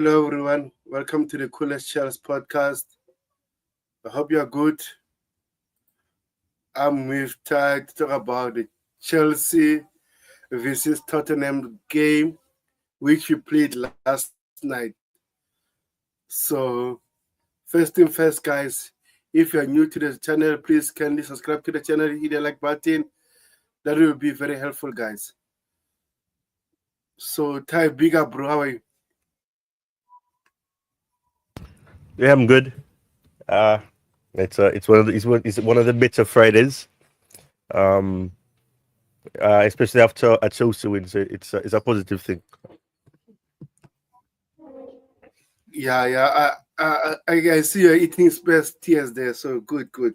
Hello, everyone. Welcome to the Coolest Chelsea podcast. I hope you're good. I'm with Ty to talk about the Chelsea versus Tottenham game, which we played last night. So, first thing first, guys, if you're new to the channel, please kindly subscribe to the channel, hit the like button. That will be very helpful, guys. So, Ty, big up, bro. How are you? Yeah, I'm good. Uh it's one of the better Fridays. Um, Especially after a Chelsea win, so it's a positive thing. Yeah. I see you're eating Spurs tears there. So, good, good.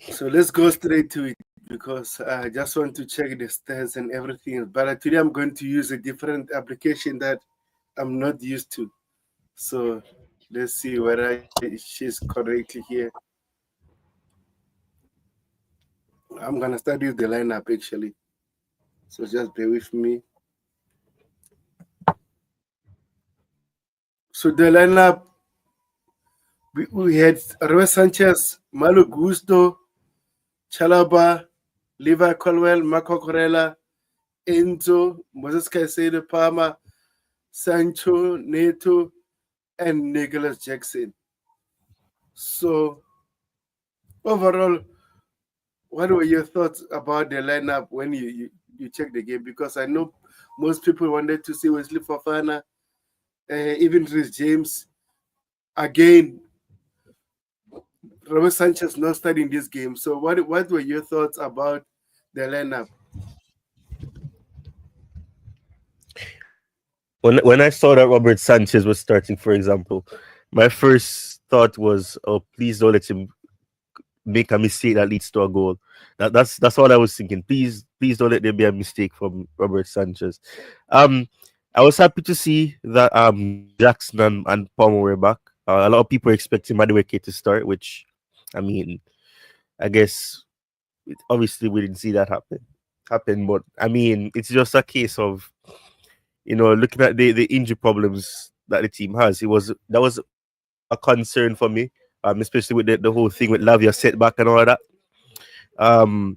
So let's go straight to it because I just want to check the stats and everything. But today I'm going to use a different application that I'm not used to. So let's see whether she's correctly here. I'm gonna start with the lineup actually. So just bear with me. So the lineup we had Rui Sanchez, Malo Gusto, Chalaba, Levi Colwell, Marco Corella, Enzo, Moses Caicedo, Palmer, Sancho, Neto, and Nicholas Jackson. So overall, what were your thoughts about the lineup when you checked the game? Because I know most people wanted to see Wesley Fofana, even Rhys James. Again, Robert Sanchez not starting this game. So what were your thoughts about the lineup? When I saw that Robert Sanchez was starting, for example, my first thought was, "Oh, please don't let him make a mistake that leads to a goal." That's all I was thinking. Please don't let there be a mistake from Robert Sanchez. Um, I was happy to see that Jackson and Palmer were back. A lot of people were expecting Madueke to start, which, I mean, I guess obviously we didn't see that happen. But I mean, it's just a case of looking at the injury problems that the team has. That was a concern for me, especially with the whole thing with Lavia setback and all of that.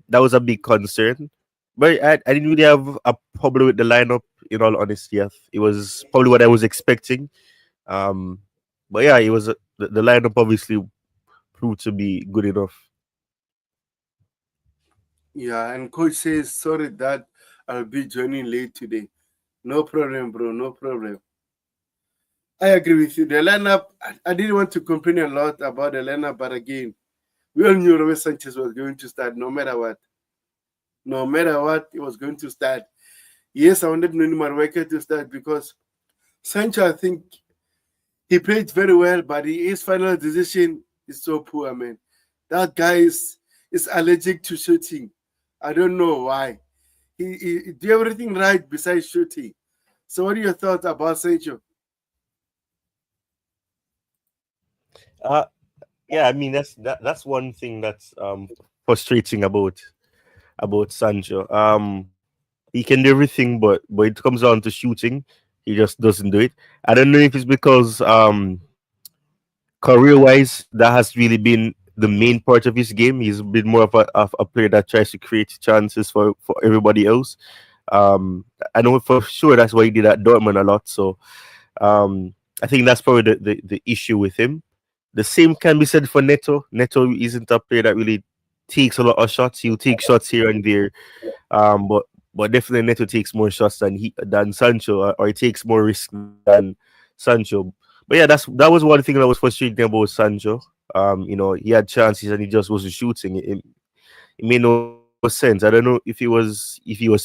That was a big concern. But I didn't really have a problem with the lineup, in all honesty. It was probably what I was expecting. Um, but yeah, it was the lineup obviously proved to be good enough. Yeah, and coach says sorry that I'll be joining late today. No problem, bro. No problem. I agree with you. The lineup, I didn't want to complain a lot about the lineup, but again, we all knew Robert Sanchez was going to start no matter what. No matter what, he was going to start. Yes, I wanted Nuni Madueke to start because Sancho, I think he played very well, but his final decision is so poor, man. That guy is allergic to shooting. I don't know why. He did everything right besides shooting. So, what are your thoughts about Sancho? Uh, yeah, I mean that's one thing that's frustrating about Sancho. He can do everything, but it comes down to shooting. He just doesn't do it. I don't know if it's because career wise that has really been the main part of his game. He's been more of a player that tries to create chances for everybody else. I know for sure that's why he did at Dortmund a lot. So I think that's probably the issue with him. The same can be said for Neto. Neto isn't a player that really takes a lot of shots. He'll take shots here and there, but definitely Neto takes more shots than Sancho, or he takes more risk than Sancho. But yeah, that was one thing that was frustrating about Sancho. He had chances and he just wasn't shooting. It made no sense. I don't know if he was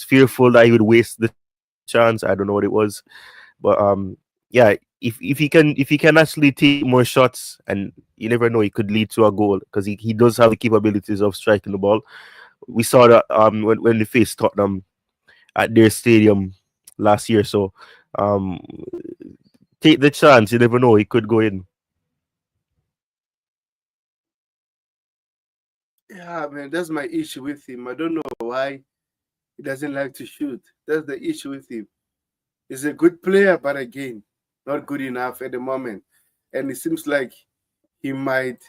fearful that he would waste the chance. I don't know what it was, but yeah, if he can actually take more shots, and you never know, it could lead to a goal because he does have the capabilities of striking the ball. We saw that when they faced Tottenham at their stadium last year. So um, take the chance. You never know, he could go in. Yeah, man, that's my issue with him. I don't know why. He doesn't like to shoot. That's the issue with him. He's a good player, but again, not good enough at the moment. And it seems like he might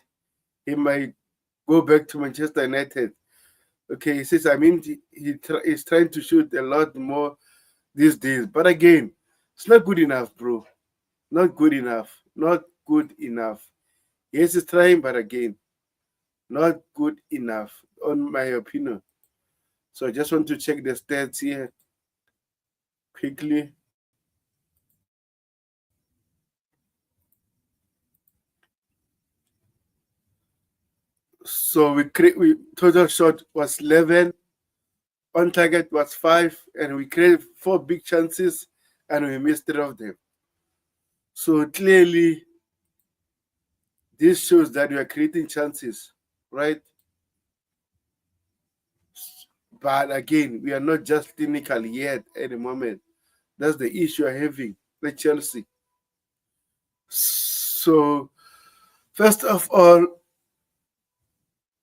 he might go back to Manchester United. Okay, he says, I mean, he's trying to shoot a lot more these days. But again, it's not good enough, bro. Not good enough. Not good enough. Yes, he's trying, but again, not good enough, on my opinion. So I just want to check the stats here quickly. So we total shot was 11, on target was 5, and we created 4 big chances, and we missed 3 of them. So clearly, this shows that we are creating chances, right? But again, we are not just clinical yet at the moment. That's the issue I'm having with Chelsea. So, first of all,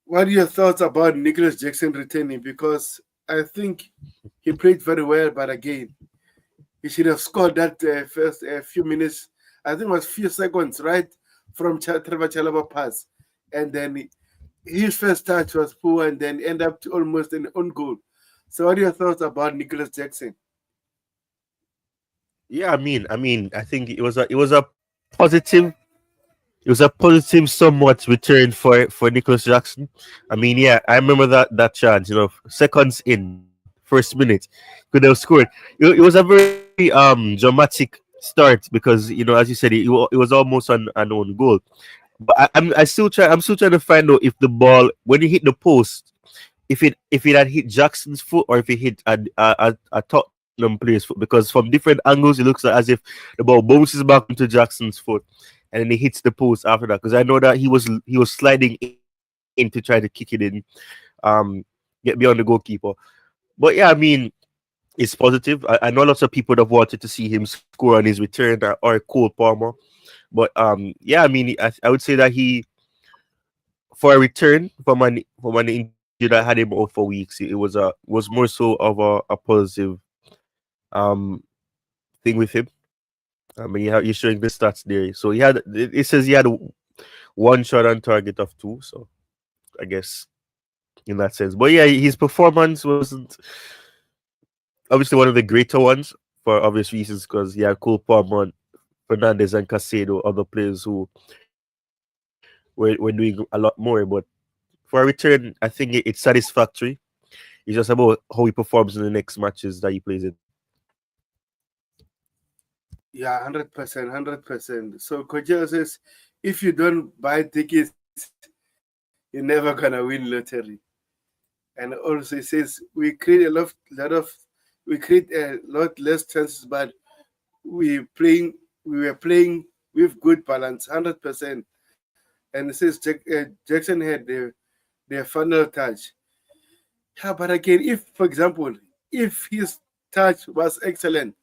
what are your thoughts about Nicholas Jackson returning? Because I think he played very well, but again, he should have scored that first few minutes. I think it was few seconds, right, from Trevor Chalaba pass, and then his first touch was poor, and then end up to almost an own goal. So, what are your thoughts about Nicholas Jackson? Yeah, I think it was a positive. It was a positive, somewhat return for Nicholas Jackson. I mean, yeah, I remember that chance. Seconds in, first minute, could have scored. It was a very dramatic start because as you said, it was almost an own goal. But I'm still trying to find out if the ball, when it hit the post, if it had hit Jackson's foot or if it hit a Tottenham player's foot, because from different angles it looks like as if the ball bounces back into Jackson's foot and then it hits the post after that. Because I know that he was sliding in to try to kick it in, um, get beyond the goalkeeper. But yeah, it's positive. I know lots of people that have wanted to see him score on his return, or Cole Palmer. But yeah, I would say that he, for a return from an injury that had him off for weeks, it was more so of a positive um thing with him. I mean, you're showing the stats there. So it says he had one shot on target of two. So I guess in that sense, but yeah, his performance wasn't obviously one of the greater ones for obvious reasons, because he had Cole Palmer, Fernandez, and Casado, other players who were doing a lot more. But for a return, I think it's satisfactory. It's just about how he performs in the next matches that he plays in. Yeah, 100%, 100%. So Coach says, if you don't buy tickets, you're never gonna win lottery. And also he says we create a lot less chances, but we were playing with good balance, 100%. And it says Jackson had the final touch. Yeah, but again, if for example, if his touch was excellent,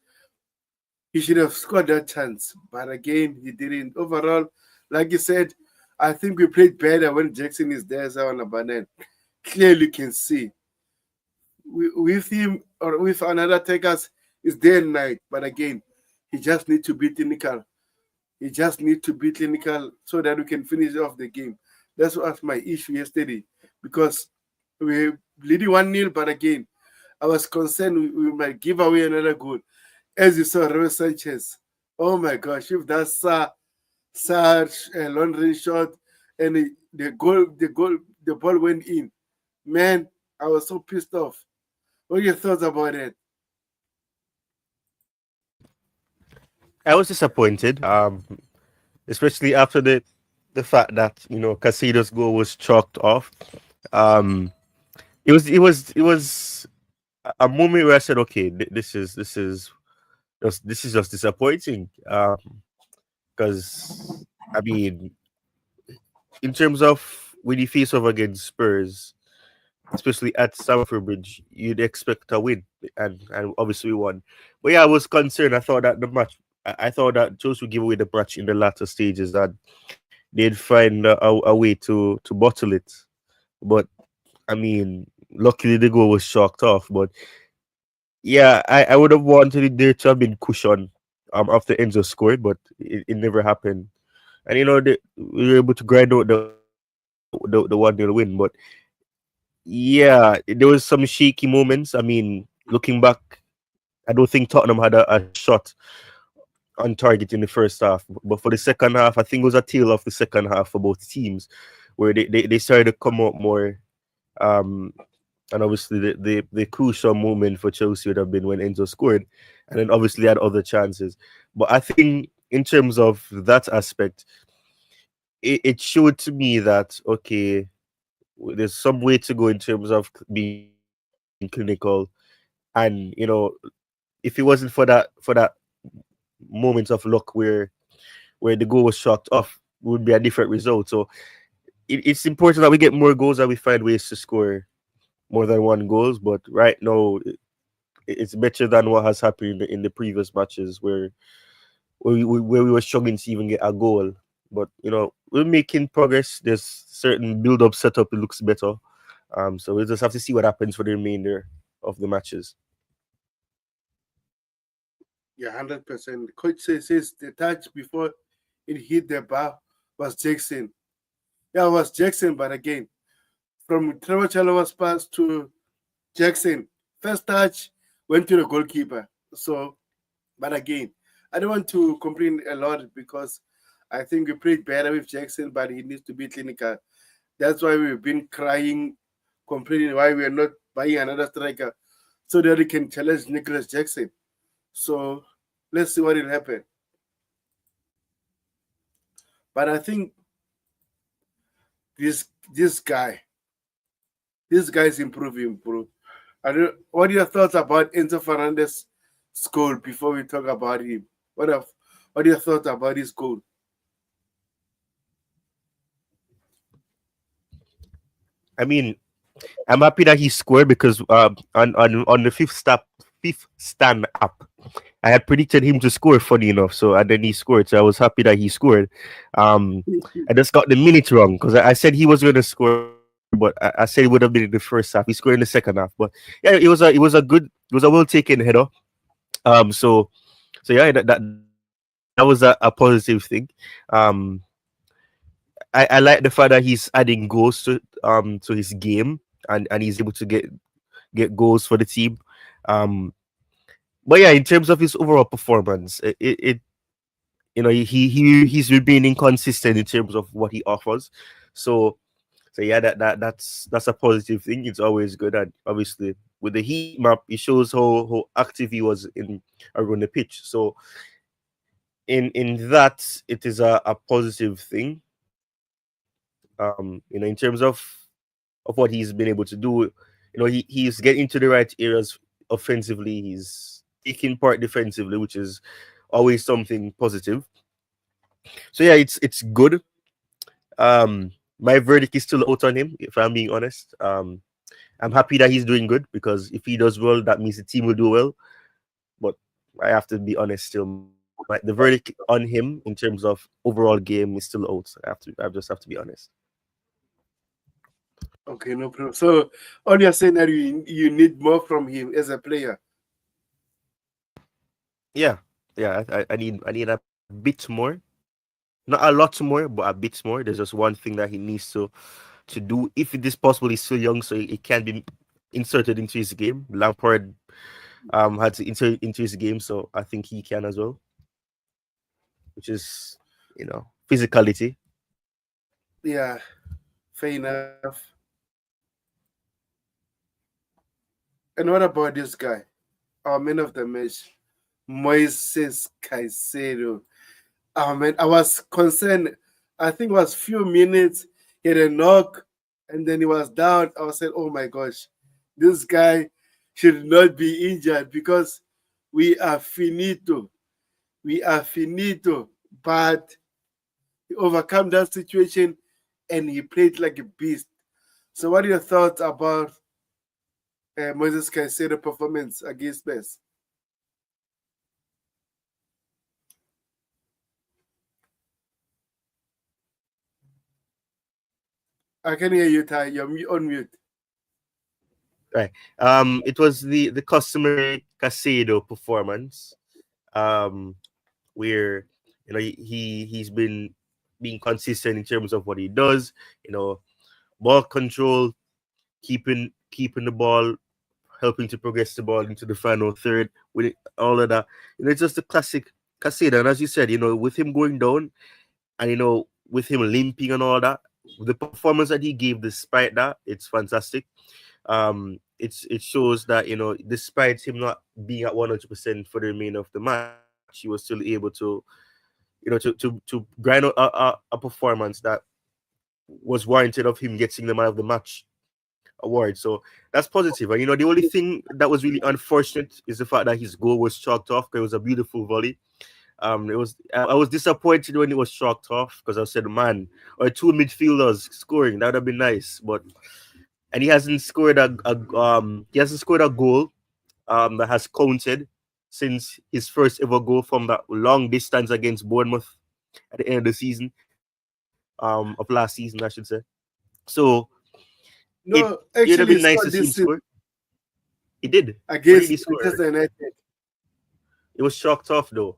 he should have scored that chance. But again, he didn't. Overall, like you said, I think we played better when Jackson is there, Zawana Banen. Clearly can see. With him or with another takers, it's day and night. But again, he just need to be clinical. He just need to be clinical so that we can finish off the game. That's was my issue yesterday. Because we leading 1-0, but again, I was concerned we might give away another goal. As you saw, Real Sanchez. Oh my gosh, if that's such a long range shot and the ball went in, man, I was so pissed off. What are your thoughts about it? I was disappointed, especially after the fact that Casido's goal was chalked off. Um, it was a moment where I said, okay, this is just disappointing. Because I mean, in terms of when you face off against Spurs, especially at Stamford Bridge, you'd expect a win, and obviously we won. But yeah, I was concerned. I thought that Chelsea would give away the match in the latter stages, and they'd find a way to bottle it. But I mean, luckily the goal was chalked off. But yeah, I would have wanted there to have been cushion after Enzo scored, but it never happened. And we were able to grind out the 1-0 win. But yeah, there was some shaky moments. I mean, looking back, I don't think Tottenham had a shot on target in the first half. But for the second half, I think it was a tale of the second half for both teams, where they started to come out more. Um, and obviously, the crucial moment for Chelsea would have been when Enzo scored, and then obviously had other chances. But I think in terms of that aspect, it showed to me that okay, there's some way to go in terms of being clinical, and if it wasn't for that moment of luck where the goal was shocked off, would be a different result. So it's important that we get more goals and we find ways to score more than one goals. But right now, it's better than what has happened in the previous matches where we were struggling to even get a goal. But we're making progress. There's certain build up setup. It looks better. So we just have to see what happens for the remainder of the matches. Yeah, 100%. Coach says the touch before it hit the bar was Jackson. Yeah, it was Jackson, but again, from Trevor Chalobah's pass to Jackson, first touch went to the goalkeeper. So, but again, I don't want to complain a lot because I think we played better with Jackson, but he needs to be clinical. That's why we've been crying, complaining why we are not buying another striker so that he can challenge Nicholas Jackson. So let's see what will happen. But I think this this guy, this guy is improving, bro. What are your thoughts about Enzo Fernandez' goal before we talk about him? What are your thoughts about his goal? I mean, I'm happy that he scored because on the fifth stand up, I had predicted him to score. Funny enough, so and then he scored. So I was happy that he scored. Um, I just got the minute wrong because I said he was going to score, but I said it would have been in the first half. He scored in the second half. But yeah, it was a well taken header. So yeah, that was a positive thing. Um, I like the fact that he's adding goals to his game, and he's able to get goals for the team. Um, but yeah, in terms of his overall performance, he's remaining consistent in terms of what he offers. So yeah, that's a positive thing. It's always good, and obviously with the heat map, it shows how active he was in around the pitch. So in that, it is a positive thing. In terms of what he's been able to do, he's getting into the right areas offensively. He's taking part defensively, which is always something positive. So yeah, it's good. My verdict is still out on him, if I'm being honest. I'm happy that he's doing good because if he does well, that means the team will do well. But I have to be honest still. The verdict on him in terms of overall game is still out. I just have to be honest. Okay, no problem. So all you're saying that you need more from him as a player. Yeah, yeah. I need a bit more, not a lot more, but a bit more. There's just one thing that he needs to do. If it is possible, he's still young, so it can be inserted into his game. Lampard had to insert it into his game, so I think he can as well, which is physicality. Yeah, fair enough. And what about this guy? Our man of the match, Moises Caicedo. Oh man, I was concerned. I think it was few minutes. He had a knock, and then he was down. I was saying, "Oh my gosh, this guy should not be injured because we are finito. We are finito." But he overcome that situation, and he played like a beast. So, what are your thoughts about Moses Caicedo performance against Spurs? I can hear you, Ty. You're on mute. Right. It was the customary Casado performance. Um, where he's been being consistent in terms of what he does. You know, ball control, keeping the ball, helping to progress the ball into the final third. With all of that, it's just a classic Casado. And as you said, with him going down, and with him limping and all that, the performance that he gave despite that, it's fantastic. It shows that despite him not being at 100% for the remainder of the match, he was still able to grind out a performance that was warranted of him getting the man of the match award. So that's positive. And the only thing that was really unfortunate is the fact that his goal was chalked off, because it was a beautiful volley. I was disappointed when it was chalked off, because I said, man, or two midfielders scoring, that would have been nice. But and he hasn't scored a goal that has counted since his first ever goal from that long distance against Bournemouth at the end of the season, of last season, I should say. So it No, it would have been actually, nice to scored see him this score. He did. What did against he score? Manchester United. It was chalked off though.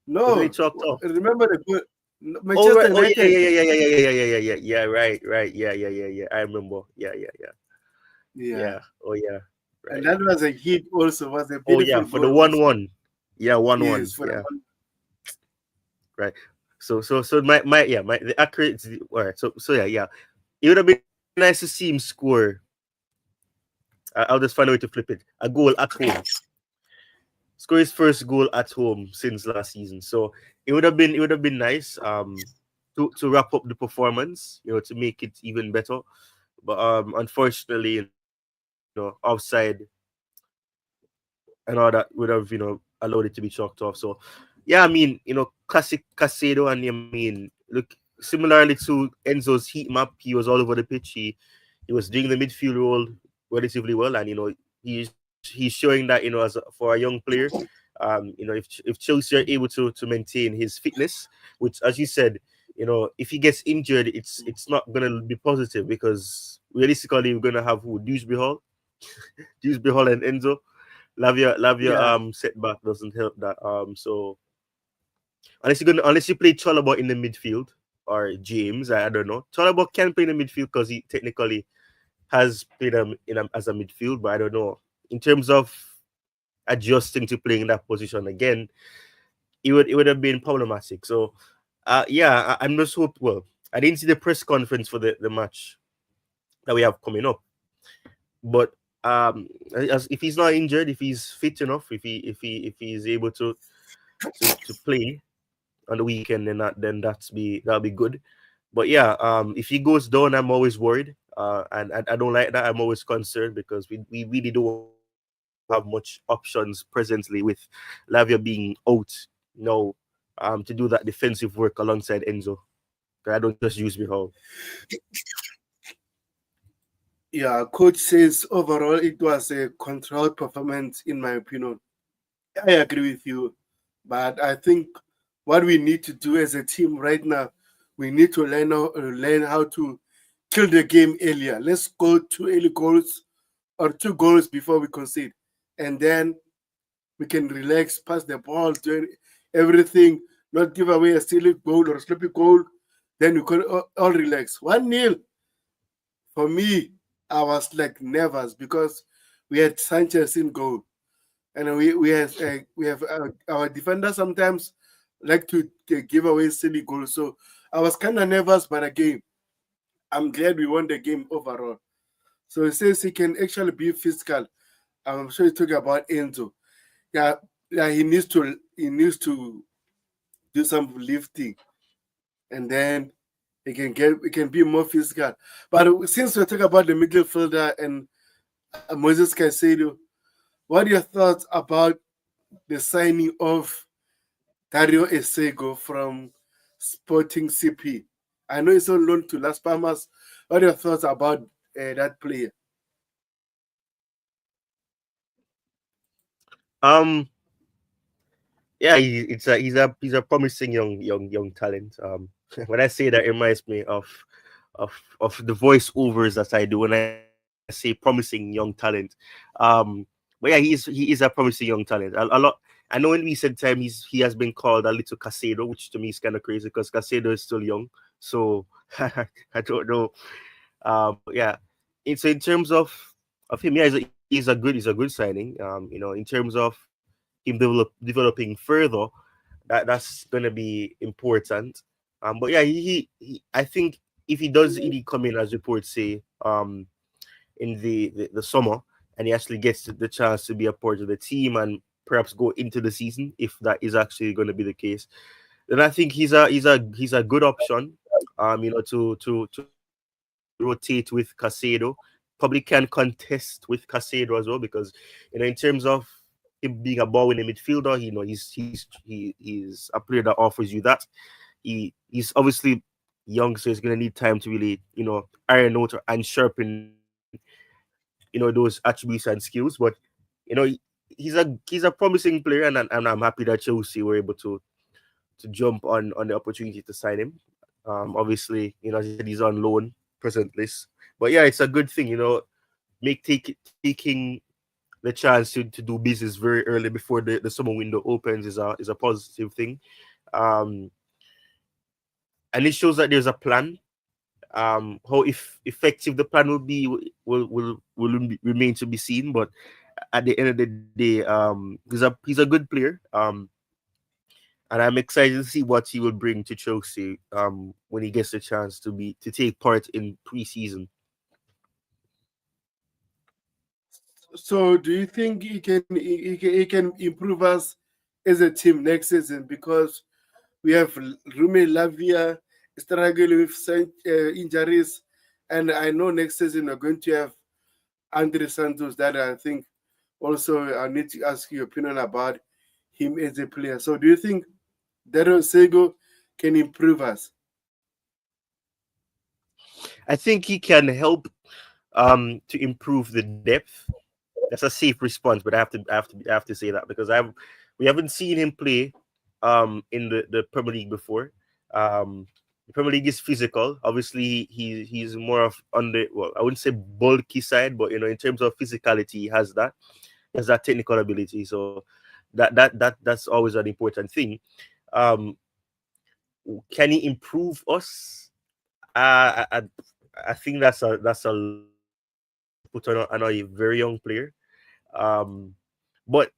Wasn't it No, chalked off? remember the goal, Oh Manchester right. Oh yeah, yeah, United. yeah, yeah, yeah, yeah, yeah, yeah, yeah, yeah. Yeah, right, right. Yeah, yeah, yeah, yeah. I remember. Yeah, yeah, yeah. Yeah, Yeah. Oh yeah. and Right. that was a hit. Also, was a Oh yeah, beautiful for the goal. one Also, one. Yeah, one one. yes, for the Yeah. one. Right. So my yeah, my the accurate all right. So yeah, yeah. It would have been nice to see him score. I'll just find a way to flip it. A goal at home. Score his first goal at home since last season. So it would have been nice to wrap up the performance, to make it even better. But unfortunately, offside and all that would have allowed it to be chalked off. So yeah, I mean, classic Casado. And I mean, look, similarly to Enzo's heat map, he was all over the pitch. He was doing the midfield role relatively well, and he's showing that for a young player, if Chelsea are able to maintain his fitness, which, as you said, if he gets injured, it's not gonna be positive, because realistically we're gonna have who, Dewsbury Hall and Enzo. Lavia Yeah, setback doesn't help that. So unless you play Chalobah in the midfield, or James, I don't know. Chalobah can play in the midfield because he technically has played as a midfield, but I don't know. In terms of adjusting to playing in that position again, it would have been problematic. So yeah, I'm just hope. Well, I didn't see the press conference for the match that we have coming up, but if he's not injured, if he's fit enough, if he's able to play on the weekend, then that'll be good. But yeah, if he goes down, I'm always worried. And I don't like that. I'm always concerned, because we really don't have much options presently, with Lavia being out, to do that defensive work alongside Enzo. 'Cause I don't just use me how. yeah. Coach says overall it was a controlled performance, in my opinion. I agree with you, but I think what we need to do as a team right now, we need to learn how to kill the game earlier. Let's go to early goals or two goals before we concede, and then we can relax, pass the ball, do everything, not give away a silly goal or a sloppy goal. Then we can all relax. 1-0 for me. I was like nervous because we had Sanchez in goal, and we have our defenders sometimes like to give away silly goals. So I was kind of nervous, but again, I'm glad we won the game overall. So it says he can actually be physical. I'm sure you talking about Enzo. Yeah, yeah, he needs to do some lifting, and then he can be more physical. But since we're talking about the midfielder and Moses Caicedo, what are your thoughts about the signing of Dario Esego from Sporting CP? I know he's on loan to Las Palmas. What are your thoughts about that player? Um, yeah, he's a promising young talent. When I say that, it reminds me of the voiceovers that I do when I speak. say promising young talent. But yeah, he is a promising young talent. A lot. I know in recent time he has been called a little Casado, which to me is kind of crazy because Casado is still young. So I don't know. But yeah, it's in terms of him. Yeah, he's a good signing. In terms of him developing further, that's gonna be important. But yeah, I think if he does indeed come in as reports say, in the summer, and he actually gets the chance to be a part of the team and perhaps go into the season, if that is actually going to be the case, then I think he's a good option. To rotate with Casado, probably can contest with Casado as well because in terms of him being a ball winning midfielder, he's a player that offers you that. He's obviously young, so he's gonna need time to really iron out and sharpen those attributes and skills. But you know he- he's a promising player, and I'm happy that Chelsea were able to jump on the opportunity to sign him. Obviously, as you said, he's on loan presently, but yeah, it's a good thing. Taking the chance to do business very early before the summer window opens is a positive thing. Um, and it shows that there's a plan. How effective the plan will be remain to be seen. But at the end of the day, he's a good player. And I'm excited to see what he will bring to Chelsea. When he gets the chance to take part in preseason. So do you think he can improve us as a team next season? Because we have Rumi Lavia struggling with injuries, and I know next season we're going to have Andre Santos that I think also I need to ask your opinion about him as a player. So do you think Daryl Sego can improve us? I think he can help to improve the depth. That's a safe response, but I have to say that because we haven't seen him play in the Premier League before. The Premier League is physical. Obviously, he's more of on the, well, I wouldn't say bulky side, but in terms of physicality, he has that. He has that technical ability. So that's always an important thing. Um, can he improve us? I think that's a lot to put on a very young player. Um, but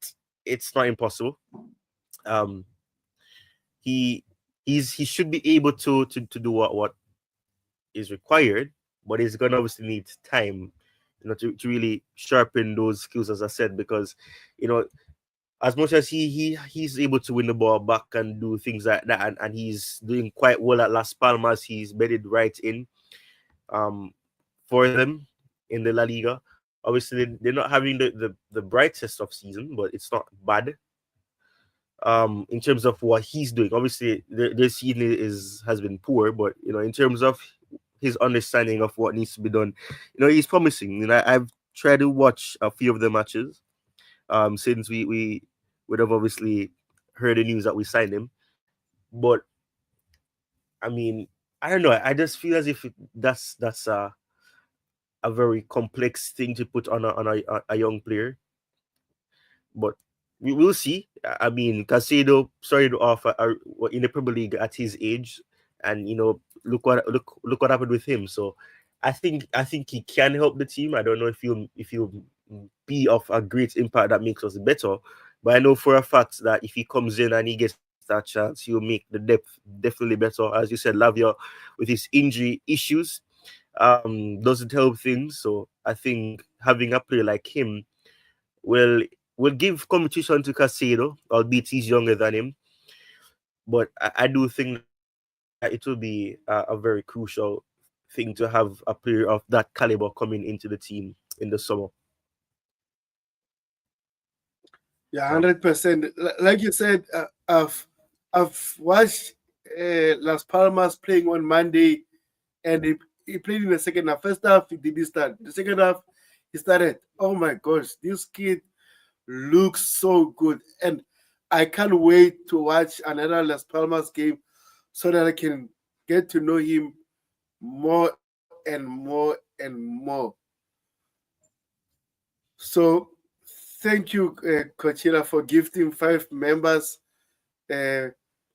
it's not impossible. Um, he he should be able to do what is required, but he's gonna obviously need time, to really sharpen those skills, as I said, because you know as much as he's able to win the ball back and do things like that, and he's doing quite well at Las Palmas. He's bedded right in um for them in the La Liga. Obviously, they're not having the brightest of season, but it's not bad. In terms of what he's doing, obviously their season has been poor, but in terms of his understanding of what needs to be done, he's promising. I've tried to watch a few of the matches since we would have obviously heard the news that we signed him. But I mean, I don't know. I just feel as if that's a very complex thing to put on a young player. But we will see. I mean, Casado started off in the Premier League at his age, and look what happened with him. So I think he can help the team. I don't know if he'll be of a great impact that makes us better, but I know for a fact that if he comes in and he gets that chance, he'll make the depth definitely better. As you said, Lavia with his injury issues doesn't help things. So I think having a player like him will will give competition to Casado, albeit he's younger than him. But I do think that it will be a very crucial thing to have a player of that caliber coming into the team in the summer. Yeah, Um, 100%. Like you said, I've watched Las Palmas playing on Monday, and he played in the second half. First half, he didn't start. The second half, he started. Oh my gosh, this kid looks so good, and I can't wait to watch another Las Palmas game so that I can get to know him more and more and more. So thank you, Coachella, for gifting five members uh,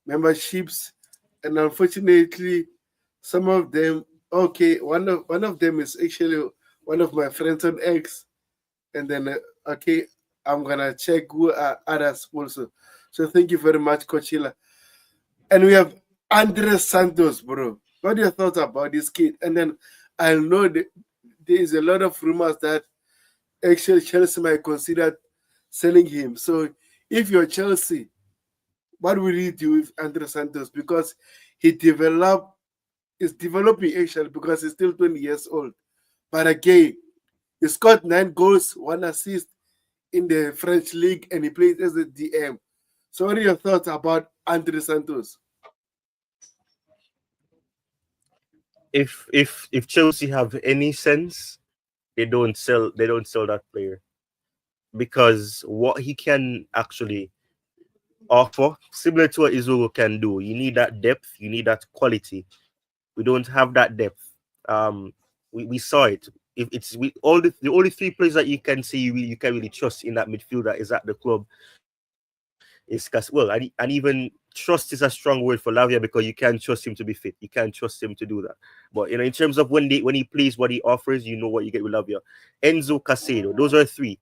memberships, and unfortunately, some of them. Okay, one of them is actually one of my friends on X, and then okay, I'm gonna check who are others also. So thank you very much, Coachella. And we have Andres Santos, bro. What are your thoughts about this kid? And then I know that there is a lot of rumors that actually Chelsea might consider selling him. So if you're Chelsea, what will you do with Andres Santos? Because he developed is developing actually because he's still 20 years old. But again, he scored 9 goals, 1 assist in the French league, and he plays as a DM. So what are your thoughts about Andres Santos? If Chelsea have any sense, they don't sell that player, because what he can actually offer, similar to what Izuru can do, you need that depth, you need that quality. We don't have that depth. We saw it. If it's we all the only three players that you can say you can really trust in that midfield that is at the club is and even trust is a strong word for Lavia, because you can't trust him to be fit. You can't trust him to do that. But in terms of when he plays what he offers, you know what you get with Lavia. Enzo Casado, those are three.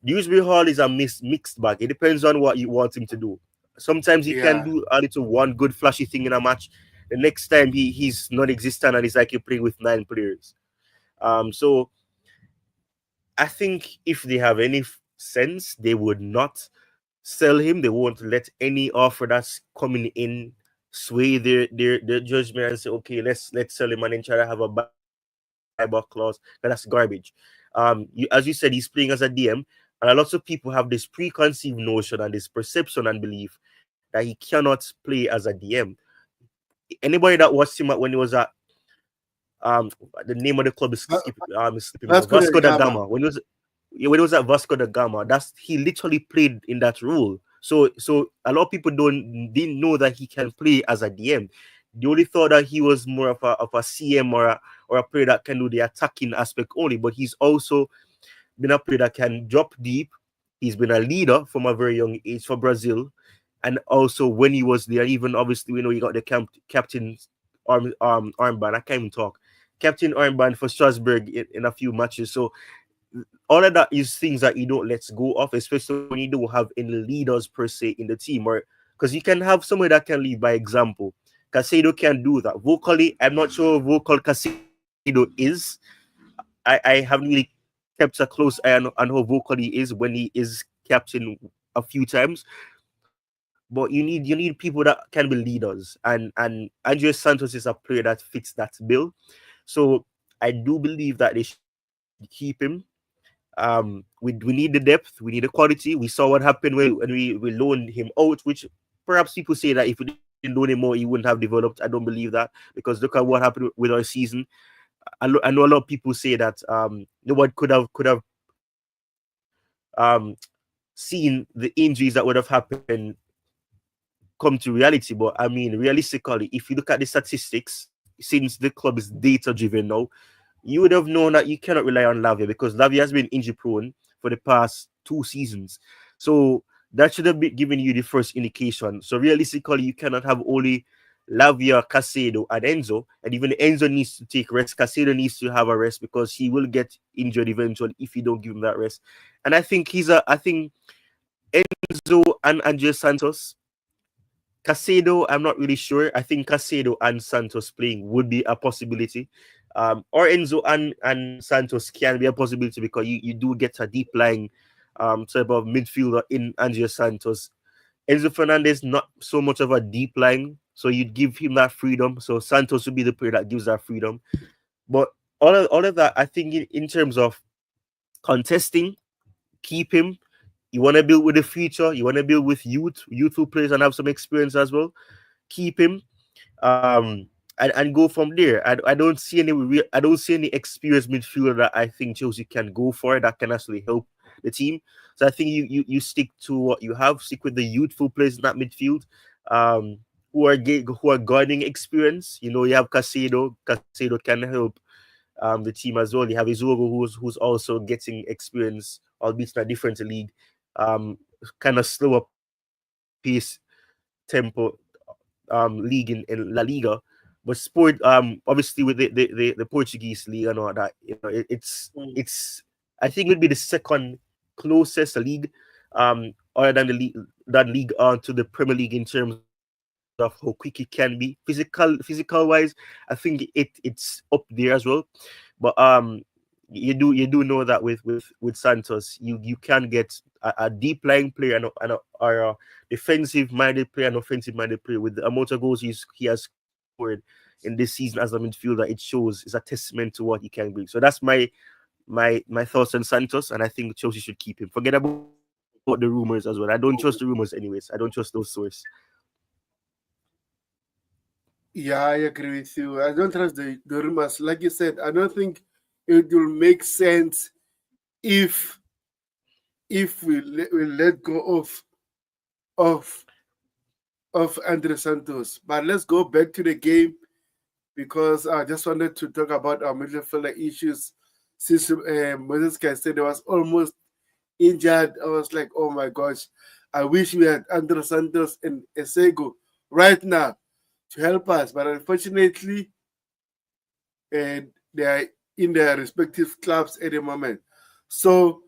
Dewsbury Hall is a mixed bag. It depends on what you want him to do. Sometimes he can Yeah, do a little one good flashy thing in a match. The next time he's non-existent and it's like you're playing with nine players. So I think if they have any sense, they would not sell him. They won't let any offer that's coming in sway their judgment and say, okay, let's sell him and then try to have a buyback clause. That's garbage. As you said, he's playing as a DM, and a lot of people have this preconceived notion and this perception and belief that he cannot play as a DM. Anybody that watched him when he was at um the name of the club is slipping me now. Vasco da Vasco da Gama. Gama. When he was at Vasco da Gama, that's he literally played in that role. So a lot of people didn't know that he can play as a DM. They only thought that he was more of a CM or a player that can do the attacking aspect only, but he's also been a player that can drop deep. He's been a leader from a very young age for Brazil, and also when he was there, even obviously we know he got the captain armband. I can't even talk. Captain armband for Strasbourg in a few matches. So all of that is things that you don't let go of, especially when you don't have any leaders per se in the team, or because you can have somebody that can lead by example. Casado can do that. Vocally, I'm not sure vocal Casado is. I haven't really kept a close eye on how vocal he is when he is captain a few times. But you need people that can be leaders, and Andres Santos is a player that fits that bill. So I do believe that they should keep him. We need the depth, we need the quality. We saw what happened when we loaned him out, which perhaps people say that if we didn't loan him more, he wouldn't have developed. I don't believe that, because look at what happened with our season. I know a lot of people say that no one could have um, seen the injuries that would have happened come to reality. But I mean, realistically, if you look at the statistics, since the club is data driven now, you would have known that you cannot rely on Lavia, because Lavia has been injury prone for the past 2 seasons. So that should have been giving you the first indication. So realistically, you cannot have only Lavia, Casado, and Enzo. And even Enzo needs to take rest. Casado needs to have a rest because he will get injured eventually if you don't give him that rest. And I think Enzo and Andres Santos, Casado, I'm not really sure. I think Casado and Santos playing would be a possibility. Or Enzo and Santos can be a possibility, because you do get a deep lying type of midfielder in Andrea Santos. Enzo Fernandez, not so much of a deep lying, so you'd give him that freedom. So Santos would be the player that gives that freedom. But all of that, I think in terms of contesting, keep him. You want to build with the future, you want to build with youthful players and have some experience as well. Keep him, and go from there. I don't see I don't see any experienced midfielder that I think Chelsea can go for that can actually help the team. So I think you stick to what you have, stick with the youthful players in that midfield, who are guarding experience. You know, you have Casado. Casado can help the team as well. You have Izoro, who's also getting experience albeit in a different league. Kind of slower pace tempo league in La Liga. But sport, obviously with the Portuguese league and all that, it's I think it would be the second closest league, other than the league that league on to the Premier League in terms of how quick it can be. Physical wise, I think it's up there as well. But you do know that with Santos, you can get a deep lying player or a defensive minded player and offensive minded player with the amount of goals he has scored in this season as a midfielder. It shows is a testament to what he can bring. So that's my thoughts on Santos, and I think Chelsea should keep him. Forget about the rumors as well. I don't trust the rumors anyways. I don't trust those sources. Yeah, I agree with you. I don't trust the rumors. Like you said, I don't think it will make sense if we let go of Andre Santos. But let's go back to the game because I just wanted to talk about our midfielder issues. Since Moses said was almost injured, I was like, oh my gosh, I wish we had Andre Santos and Esego right now to help us. But unfortunately, they are in their respective clubs at the moment. So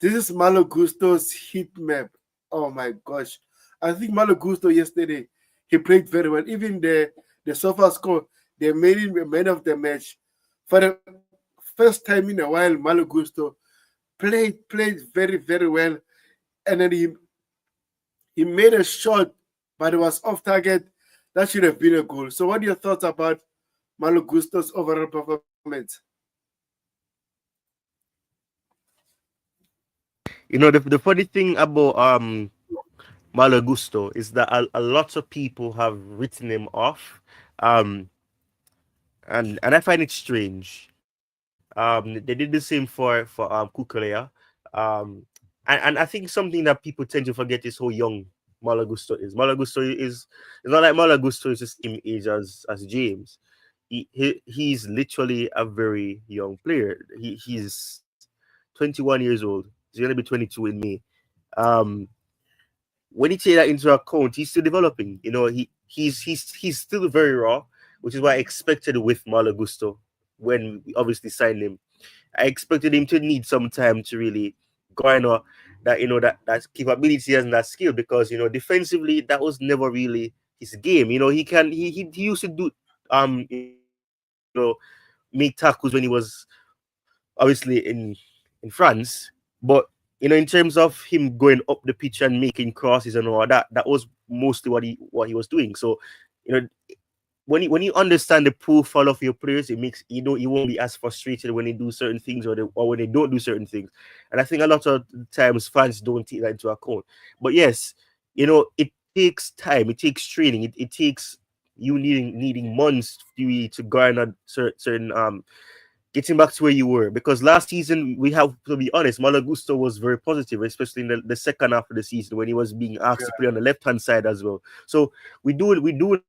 this is Malo Gusto's heat map. Oh my gosh. I think Malo Gusto yesterday, he played very well. Even the sofa score, they made him a man of the match. For the first time in a while, Malo Gusto played very, very well. And then he made a shot, but it was off target. That should have been a goal. So what are your thoughts about Malo Gusto's overall performance? The funny thing about Malo Gusto is that a lot of people have written him off, um, and I find it strange. They did the same for Kukurea, um, and I think something that people tend to forget is how young Malo Gusto is. Malo Gusto is it's not like Malo Gusto is the same age as James. He's literally a very young player. He's 21 years old. He's gonna be 22 in May. Um, when you take that into account, he's still developing. He's still very raw, which is what I expected with Malo Gusto when we obviously signed him. I expected him to need some time to really garner that capability and that skill because defensively that was never really his game. He used to do make tackles when he was obviously in France, but in terms of him going up the pitch and making crosses and all that was mostly what he was doing. So you know when you understand the profile of your players, it makes you won't be as frustrated when they do certain things or when they don't do certain things. And I think a lot of times fans don't take that into account. But yes, it takes time, it takes training, it takes you needing months to garner certain getting back to where you were. Because last season, we have to be honest, Malagusto was very positive, especially in the second half of the season when he was being asked to play on the left hand side as well. So we do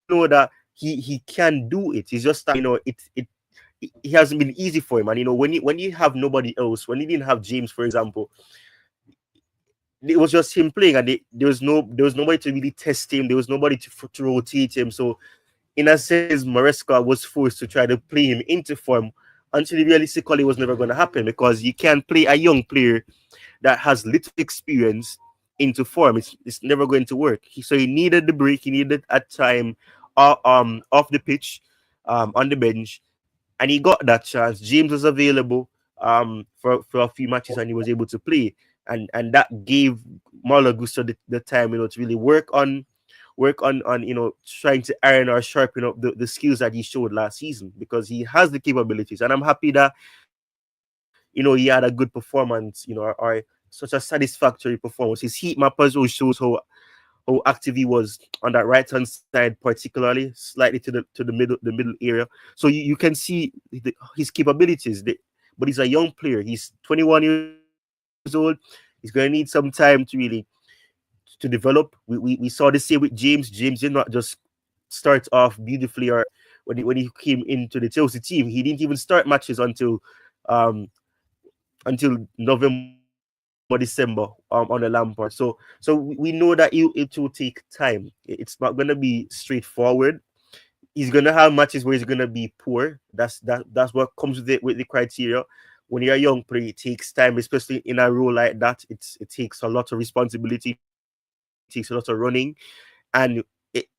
know that he can do it. It's just that it hasn't been easy for him. And when you have nobody else, when you didn't have James, for example, it was just him playing, and there was nobody to really test him. There was nobody to rotate him. So in a sense, Maresca was forced to try to play him into form until realistically it was never going to happen because you can't play a young player that has little experience into form. It's never going to work. So he needed the break. He needed a time off the pitch, on the bench, and he got that chance. James was available for a few matches, and he was able to play, and that gave Marlo Gusto the time to really work on trying to iron or sharpen up the skills that he showed last season because he has the capabilities, and I'm happy that he had a good performance, or such a satisfactory performance. His heat map as well shows how active he was on that right hand side, particularly slightly to the middle area. So you can see his capabilities. But he's a young player. He's 21 years old. He's going to need some time to develop. We saw this here with James. James did not just start off beautifully, or when he came into the Chelsea team, he didn't even start matches until um until November, December on the Lampard. So we know that it will take time. It's not gonna be straightforward. He's gonna have matches where he's gonna be poor. That's what comes with the criteria. When you're a young player, it takes time, especially in a role like that. It takes a lot of responsibility, it takes a lot of running, and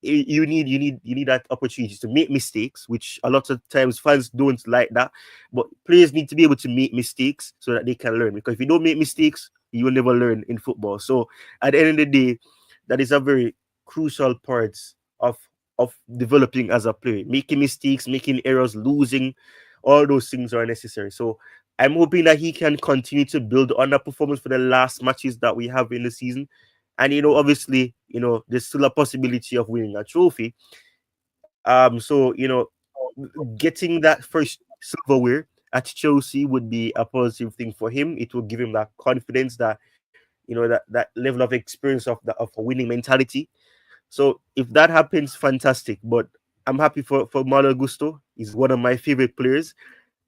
you need that opportunity to make mistakes, which a lot of times fans don't like that. But players need to be able to make mistakes so that they can learn. Because if you don't make mistakes, you will never learn in football. So at the end of the day, that is a very crucial part of of developing as a player. Making mistakes, making errors, losing, all those things are necessary. So I'm hoping that he can continue to build on that performance for the last matches that we have in the season. And obviously, there's still a possibility of winning a trophy. So getting that first silverware at Chelsea would be a positive thing for him. It will give him that confidence, that level of experience of a winning mentality. So if that happens, fantastic. But I'm happy for Malo Gusto. He's one of my favorite players.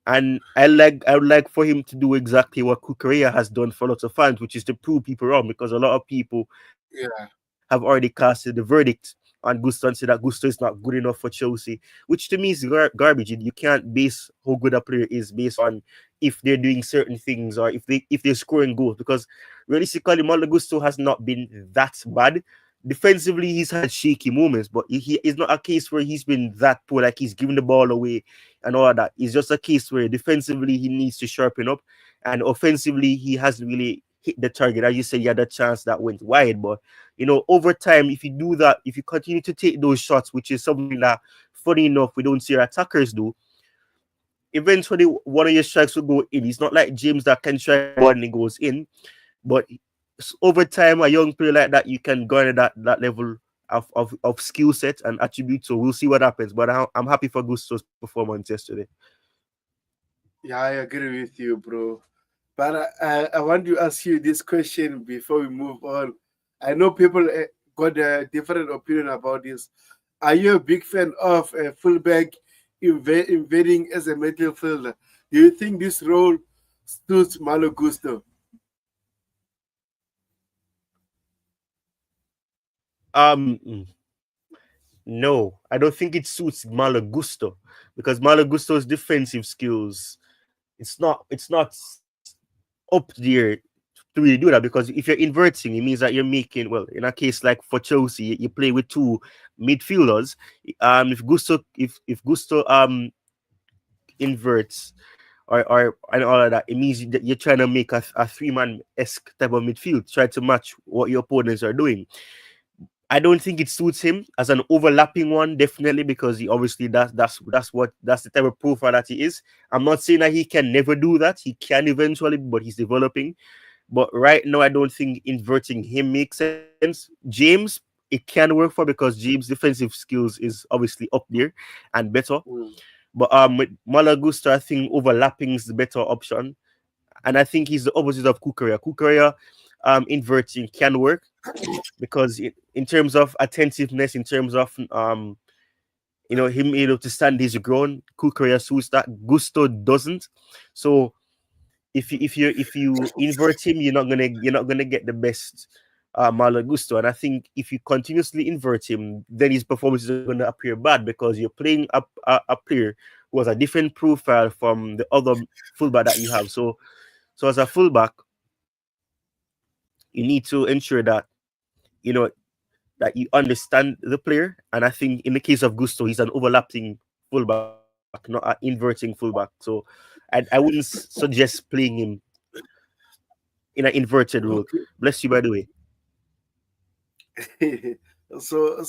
And I would like for him to do exactly what Kukurea has done for lots of fans, which is to prove people wrong, because a lot of people have Yeah, already casted the verdict on Gusto and said that Gusto is not good enough for Chelsea, which to me is garbage. You can't base how good a player is based on if they're doing certain things or if they're scoring goals, because realistically, Malo Gusto has not been that bad. Defensively, he's had shaky moments, but he is not a case where he's been that poor, like he's giving the ball away and all of that. It's just a case where defensively he needs to sharpen up, and offensively he hasn't really hit the target. As you said, he had a chance that went wide, but over time, if you do that, if you continue to take those shots, which is something that, funny enough, we don't see our attackers do, eventually one of your strikes will go in. It's not like James that can strike one and it goes in, but over time, a young player like that, you can garner that level of skill set and attribute. So we'll see what happens. But I'm happy for Gusto's performance yesterday. yeah, I agree with you, bro. But I want to ask you this question before we move on. I know people got a different opinion about this. Are you a big fan of a fullback invading as a midfielder? Do you think this role suits Malo Gusto? Um, no, I don't think it suits Malo Gusto, because Malo Gusto's defensive skills, it's not up there to really do that, because if you're inverting, it means that you're making, well, in a case like for Chelsea, you play with two midfielders. If Gusto inverts or and all of that, it means that you're trying to make a three-man esque type of midfield, try to match what your opponents are doing. I don't think it suits him as an overlapping one, definitely, because he obviously that's the type of profile that he is. I'm not saying that he can never do that. He can eventually, but he's developing. But right now, I don't think inverting him makes sense. James, it can work for, because James' defensive skills is obviously up there and better. Mm. But with Malagusta, I think overlapping is the better option, and I think he's the opposite of Kukurea. Kukurea, inverting can work, because in terms of attentiveness, in terms of him able to stand his ground, Kukurea suits that. Gusto doesn't. So if you invert him, you're not gonna get the best Malo Gusto. And I think if you continuously invert him, then his performances are gonna appear bad, because you're playing a player who has a different profile from the other fullback that you have. So as a fullback, you need to ensure that you know that you understand the player. And I think in the case of Gusto, he's an overlapping fullback, not an inverting fullback. So I wouldn't suggest playing him in an inverted role. Okay. Bless you, by the way. So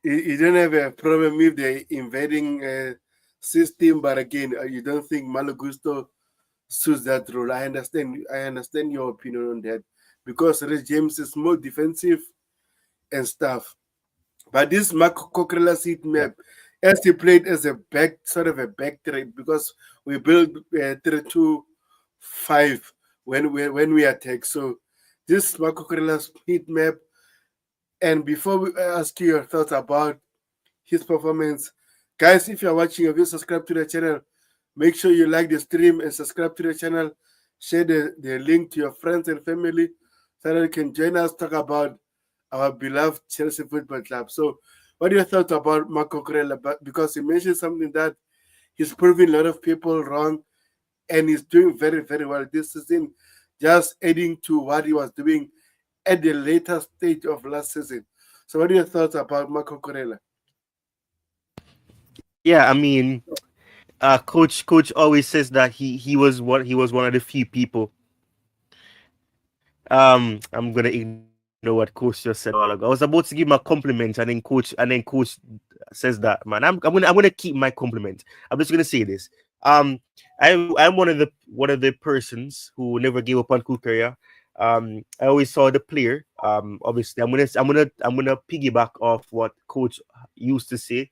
you don't have a problem with the invading system, but again, you don't think Malo Gusto suits that role. I understand your opinion on that because Rich James is more defensive and stuff. But this Marco Coquerella seat Yeah. map, as he played as a back, sort of a back trade, because we build 3-2-5 when we attack. So this Marco Coquerella heat map. And before we ask you your thoughts about his performance, guys, if you're watching, if you subscribe to the channel, Make sure you like the stream and subscribe to the channel. Share the link to your friends and family so that you can join us talk about our beloved Chelsea Football Club. So, what are your thoughts about Marco Corella? Because he mentioned something that he's proving a lot of people wrong and he's doing very, very well this season, just adding to what he was doing at the later stage of last season. So, what are your thoughts about Marco Corella? Yeah, I mean, coach always says that he was one of the few people. I'm gonna ignore what coach just said a while ago. I was about to give him a compliment, and then coach says that, man. I'm gonna keep my compliment. I'm just gonna say this. Um, I'm one of the persons who never gave up on Kukurea. I always saw the player. Obviously, I'm gonna piggyback off what coach used to say.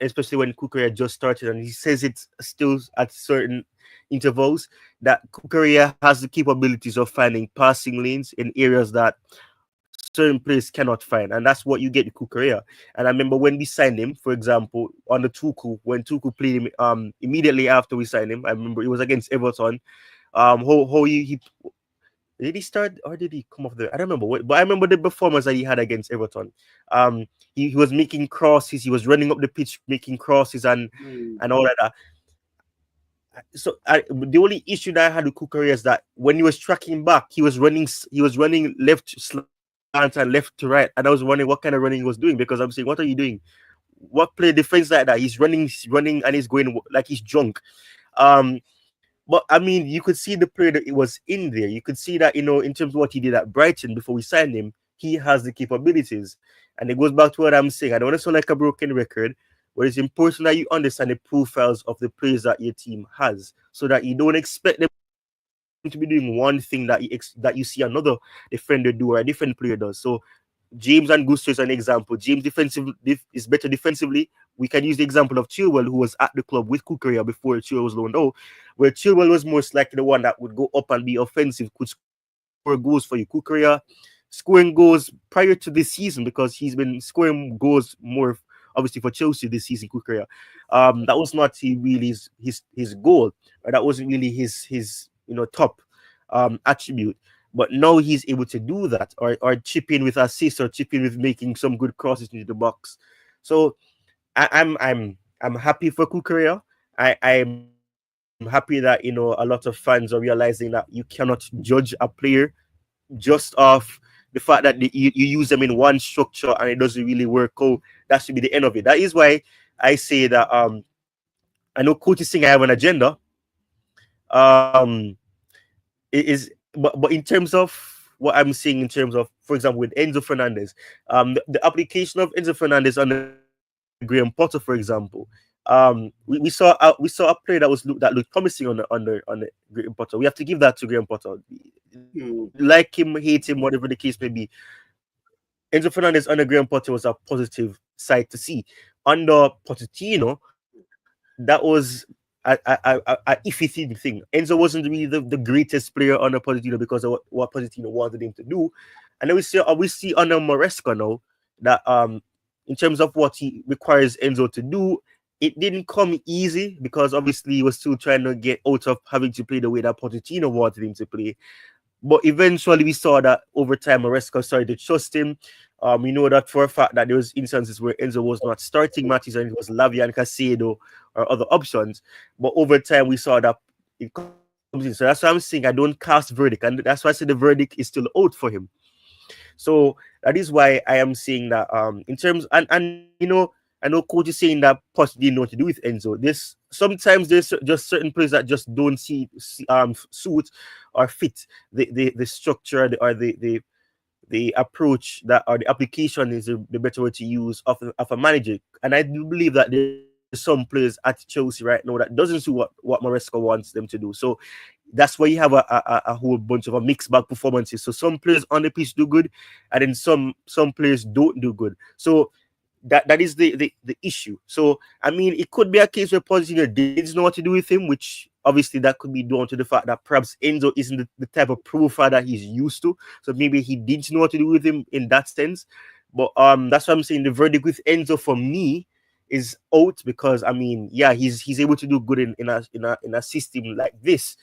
Especially when Kukurea just started, and he says it still at certain intervals that Kukurea has the capabilities of finding passing lanes in areas that certain players cannot find, and that's what you get with Kukurea. And I remember when we signed him, for example, on the Tuku, when Tuku played him immediately after we signed him. I remember it was against Everton. How he did he start or did he come off the? I don't remember, but I remember the performance that he had against Everton. Um, he was making crosses, he was running up the pitch, making crosses and all that. The only issue that I had with Kukurea is that when he was tracking back, he was running left slant and left to right, and I was wondering what kind of running he was doing, because I'm saying, what are you doing? What play defense like that? He's running, and he's going like he's drunk. Um, but I mean, you could see the player that it was in there. You could see that, in terms of what he did at Brighton before we signed him, he has the capabilities. And it goes back to what I'm saying. I don't want to sound like a broken record, but it's important that you understand the profiles of the players that your team has, so that you don't expect them to be doing one thing that you see another defender do or a different player does. So James and Gusto is an example. James is better defensively. We can use the example of Chilwell, who was at the club with Kukurea before Chilwell was loaned out, where Chilwell was most likely the one that would go up and be offensive, could score goals for you. Kukurea scoring goals prior to this season, because he's been scoring goals more obviously for Chelsea this season. Kukurea, that was not really his goal, or that wasn't really his top attribute. But now he's able to do that, or chip in with assists, or chip in with making some good crosses into the box. So I'm happy for Kukurea. I'm happy that a lot of fans are realizing that you cannot judge a player just off the fact that you use them in one structure and it doesn't really work out. That should be the end of it. That is why I say that I know coach is saying I have an agenda. Um, it is, but in terms of what I'm saying, in terms of, for example, with Enzo Fernandez, the application of Enzo Fernandez under Graham Potter, for example, we saw a player that looked promising on the Graham Potter. We have to give that to Graham Potter. Mm. Like him, hate him, whatever the case may be. Enzo Fernandez under Graham Potter was a positive side to see. Under Pochettino, that was a iffy thing. Enzo wasn't really the greatest player under Pochettino because of what Pochettino wanted him to do. And then we see under Maresca now that in terms of what he requires Enzo to do, it didn't come easy, because obviously he was still trying to get out of having to play the way that Pochettino wanted him to play. But eventually we saw that over time Maresca started to trust him. We know that for a fact that there was instances where Enzo was not starting matches and it was Lavia and Casado or other options. But over time we saw that it comes in. So that's why I'm saying I don't cast verdict. And that's why I say the verdict is still out for him. So that is why I am saying that in terms, and I know coach is saying that Poch didn't know what to do with Enzo. Sometimes there's just certain players that just don't suit or fit the structure, the approach, that, or the application is the better word to use, of a manager. And I do believe that there's some players at Chelsea right now that doesn't suit what Maresca wants them to do. So that's why you have a whole bunch of a mixed bag performances. So some players on the pitch do good, and then some players don't do good. So that is the issue. So I mean, it could be a case where Pochettino didn't know what to do with him, which obviously that could be down to the fact that perhaps Enzo isn't the type of profile that he's used to. So maybe he didn't know what to do with him in that sense. But that's why I'm saying the verdict with Enzo for me is out because I mean, yeah, he's able to do good in a system like this,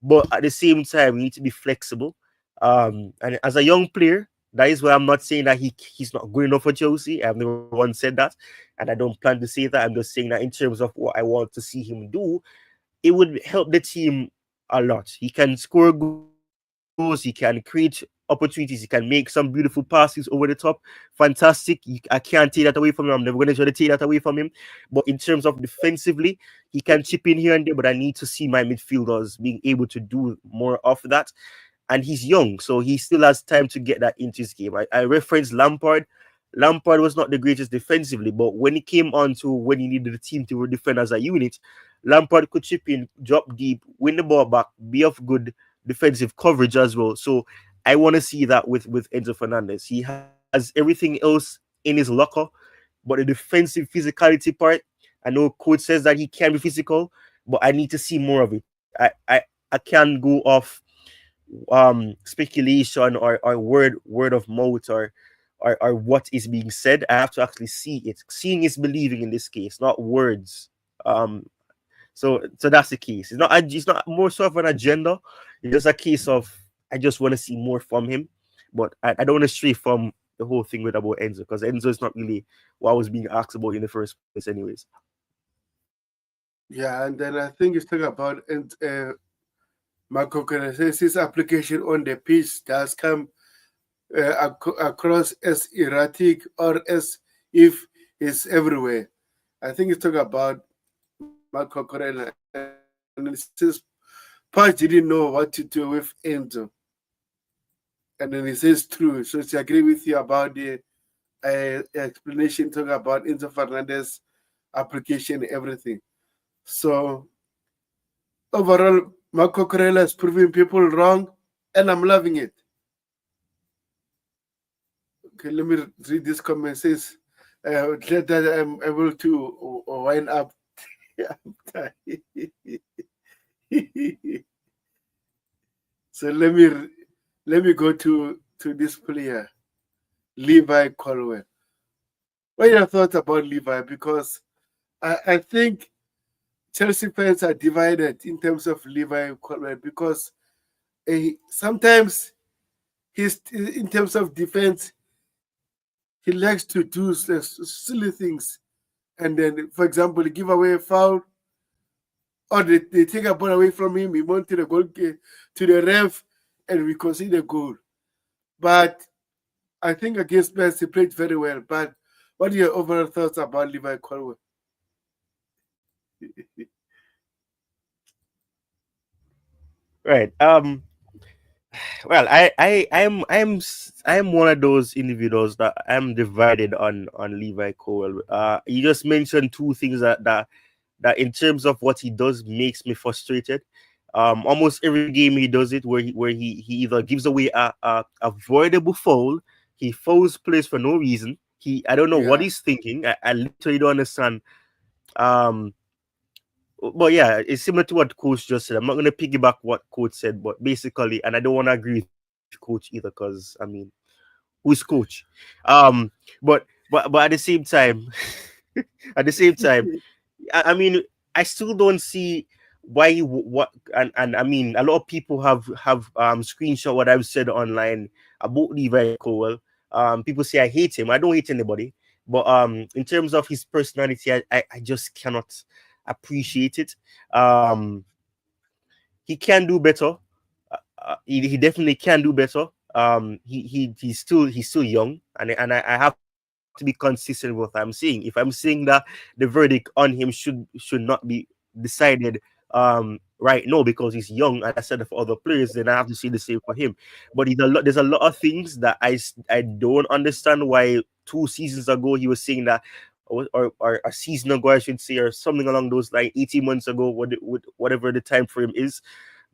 but at the same time, you need to be flexible. And as a young player, that is why I'm not saying that he's not good enough for Chelsea. I've never once said that, and I don't plan to say that. I'm just saying that in terms of what I want to see him do, it would help the team a lot. He can score goals, he can create opportunities, he can make some beautiful passes over the top. Fantastic. I can't take that away from him. I'm never going to try to take that away from him. But in terms of defensively, he can chip in here and there, but I need to see my midfielders being able to do more of that. And he's young, so he still has time to get that into his game. I referenced Lampard. Lampard was not the greatest defensively, but when he came on to when he needed the team to defend as a unit, Lampard could chip in, drop deep, win the ball back, be of good defensive coverage as well. So I want to see that with Enzo Fernandez. He has everything else in his locker, but the defensive physicality part, I know coach says that he can be physical, but I need to see more of it. I can't go off speculation or word of mouth or what is being said. I have to actually see it. Seeing is believing in this case, not words. Um, so that's the case. It's not more so of an agenda. It's just a case of I just want to see more from him, but I don't want to stray from the whole thing with about Enzo because Enzo is not really what I was being asked about in the first place, anyways. Yeah, and then I think it's talking about Marco Caness's application on the pitch does come across as erratic or as if it's everywhere. I think it's talking about Marco Corella, and it says Paz didn't know what to do with Enzo. And then he says true. So I agree with you about the explanation talking about Enzo Fernandez application, everything. So overall, Marco Corella is proving people wrong, and I'm loving it. Okay, let me read this comment. It says, glad that I'm able to wind up. So let me go to this player, Levi Colwell. What are your thoughts about Levi? Because I think Chelsea fans are divided in terms of Levi Colwell because sometimes he's in terms of defense he likes to do silly things, and then for example he give away a foul or they take a ball away from him, he went to the goal to the ref, and we concede a goal. But I think against Spurs he played very well. But what are your overall thoughts about Levi Colwell? Right. Well, I'm one of those individuals that I'm divided on Levi Cole. You just mentioned two things that in terms of what he does makes me frustrated. Almost every game he does it where he either gives away a avoidable foul, he fouls players for no reason. I don't know what Yeah. he's thinking. I literally don't understand. Um, but yeah, it's similar to what coach just said. I'm not gonna piggyback what coach said, but basically, and I don't want to agree with coach either, because I mean, who's coach? Um, but at the same time, at the same time, I mean, I still don't see why what and I mean, a lot of people have screenshot what I've said online about Levi Cole. People say I hate him. I don't hate anybody, but in terms of his personality, I just cannot appreciate it. Um, he can do better. He definitely can do better. He's still young, and I have to be consistent with what I'm saying. If I'm saying that the verdict on him should not be decided right now because he's young, and I said it for other players, then I have to say the same for him. But there's a lot of things that I don't understand why 2 seasons ago he was saying that, or a season ago I should say, or something along those like 18 months ago, whatever the time frame is,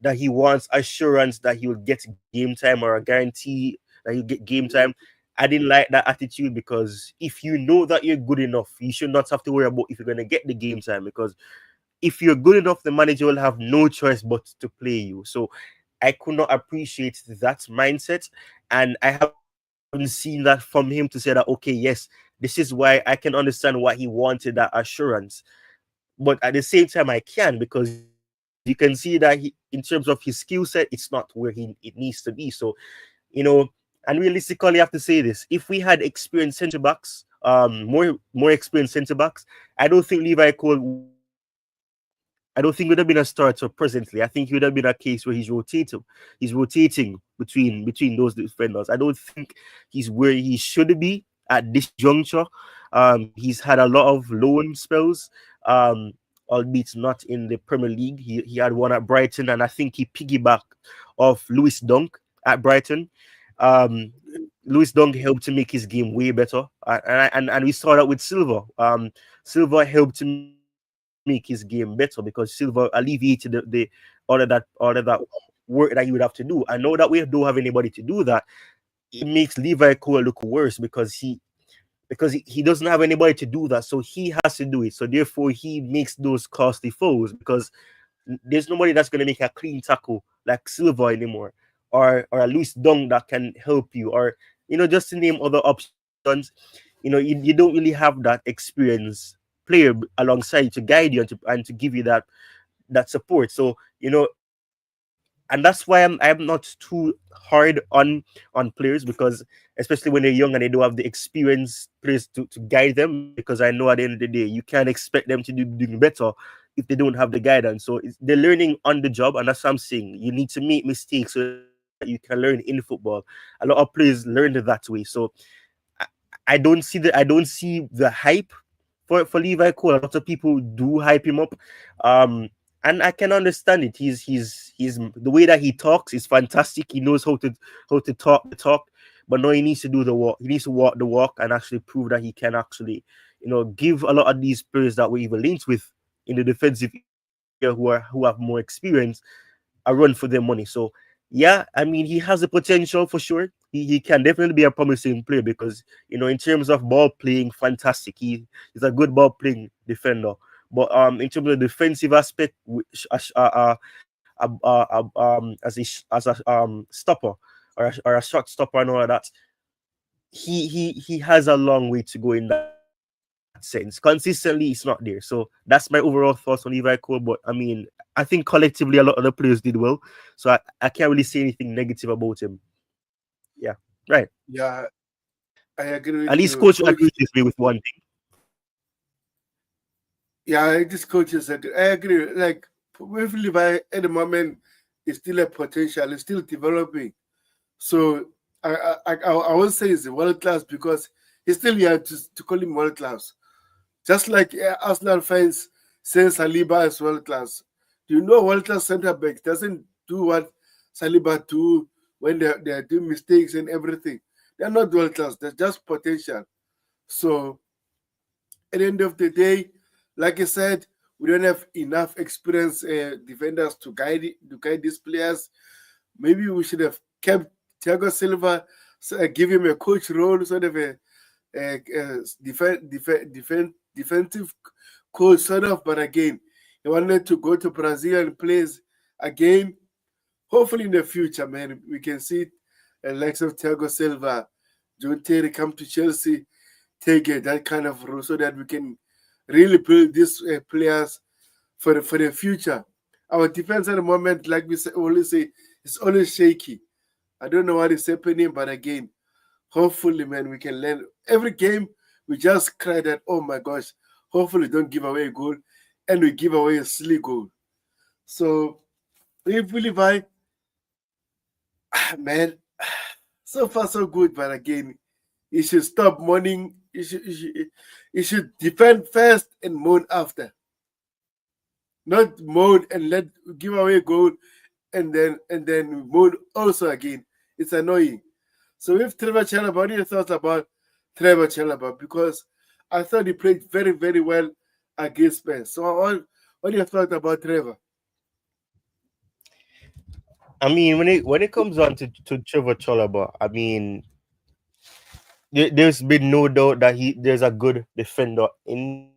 that he wants assurance that he will get game time or a guarantee that he'll get game time. I didn't like that attitude, because if you know that you're good enough, you should not have to worry about if you're going to get the game time, because if you're good enough, the manager will have no choice but to play you. So I could not appreciate that mindset, and I haven't seen that from him to say that, okay, yes, This is why I can understand why he wanted that assurance. But at the same time, I can, because you can see that in terms of his skill set, it's not where it needs to be. So, you know, and realistically, I have to say this: if we had experienced centre backs, more experienced centre backs, I don't think Levi Cole would have been a starter presently. I think he would have been a case where he's rotating between those defenders. I don't think he's where he should be at this juncture. He's had a lot of loan spells, um, albeit not in the Premier League. He had one at Brighton, and I think he piggybacked off Lewis Dunk at Brighton. Um, Lewis Dunk helped to make his game way better, and we saw that with Silva. Silva helped to make his game better because Silva alleviated the all of that work that you would have to do. And now that we don't have anybody to do that, it makes Levi Cole look worse because he doesn't have anybody to do that, so he has to do it. So therefore, he makes those costly fouls because there's nobody that's going to make a clean tackle like Silva anymore, or a Luis Dong that can help you, or just to name other options. You don't really have that experienced player alongside to guide you and to give you that support. So and that's why I'm not too hard on players, because especially when they're young and they don't have the experienced players to guide them, because I know at the end of the day you can't expect them to do doing better if they don't have the guidance. So they're learning on the job, and that's what I'm saying. You need to make mistakes so that you can learn in football. A lot of players learned it that way. So I, I don't see the hype for Levi Cole. A lot of people do hype him up. And I can understand it. He's the way that he talks is fantastic. He knows how to talk the talk, but now he needs to do the walk. He needs to walk the walk and actually prove that he can actually, give a lot of these players that we even linked with in the defensive area who have more experience a run for their money. So yeah, I mean, he has the potential for sure. He can definitely be a promising player because in terms of ball playing, fantastic. He's a good ball playing defender. But in terms of the defensive aspect, as a stopper or a shot stopper and all of that, he has a long way to go in that sense. Consistently, it's not there. So that's my overall thoughts on Levi Cole. But I mean, I think collectively a lot of the players did well. So I can't really say anything negative about him. Yeah, right. Yeah, I agree At with least you, coach coach. agrees with me with one thing. Yeah, this coach is agree. I agree. Like with Levi at the moment, is still a potential. It's still developing. So I won't say he's world class because he's still here to call him world class. Just like Arsenal fans say Saliba is world class. Do you know world class centre back doesn't do what Saliba do when they're doing mistakes and everything? They're not world class. They're just potential. So at the end of the day, like I said, we don't have enough experienced defenders to guide these players. Maybe we should have kept Thiago Silva, give him a coach role, sort of defensive coach, sort of. But again, he wanted to go to Brazil and plays again. Hopefully, in the future, man, we can see likes of Thiago Silva, John Terry come to Chelsea, take that kind of role so that we can really build these players for the future. Our defense at the moment, like we always say, is always shaky. I don't know what is happening, but again, hopefully, man, we can learn. Every game, we just cry that, oh my gosh, hopefully don't give away a goal, and we give away a silly goal. So, if we Levi, man, so far so good, but again, you should stop mourning. You should defend first and moan after. Not moan and let give away a goal and then moan also again. It's annoying. So with Trevor Chalobah, what are your thoughts about Trevor Chalobah? Because I thought he played very, very well against Spurs. So what are your thoughts about Trevor? I mean, when it comes on to Trevor Chalobah, I mean, there's been no doubt that there's a good defender in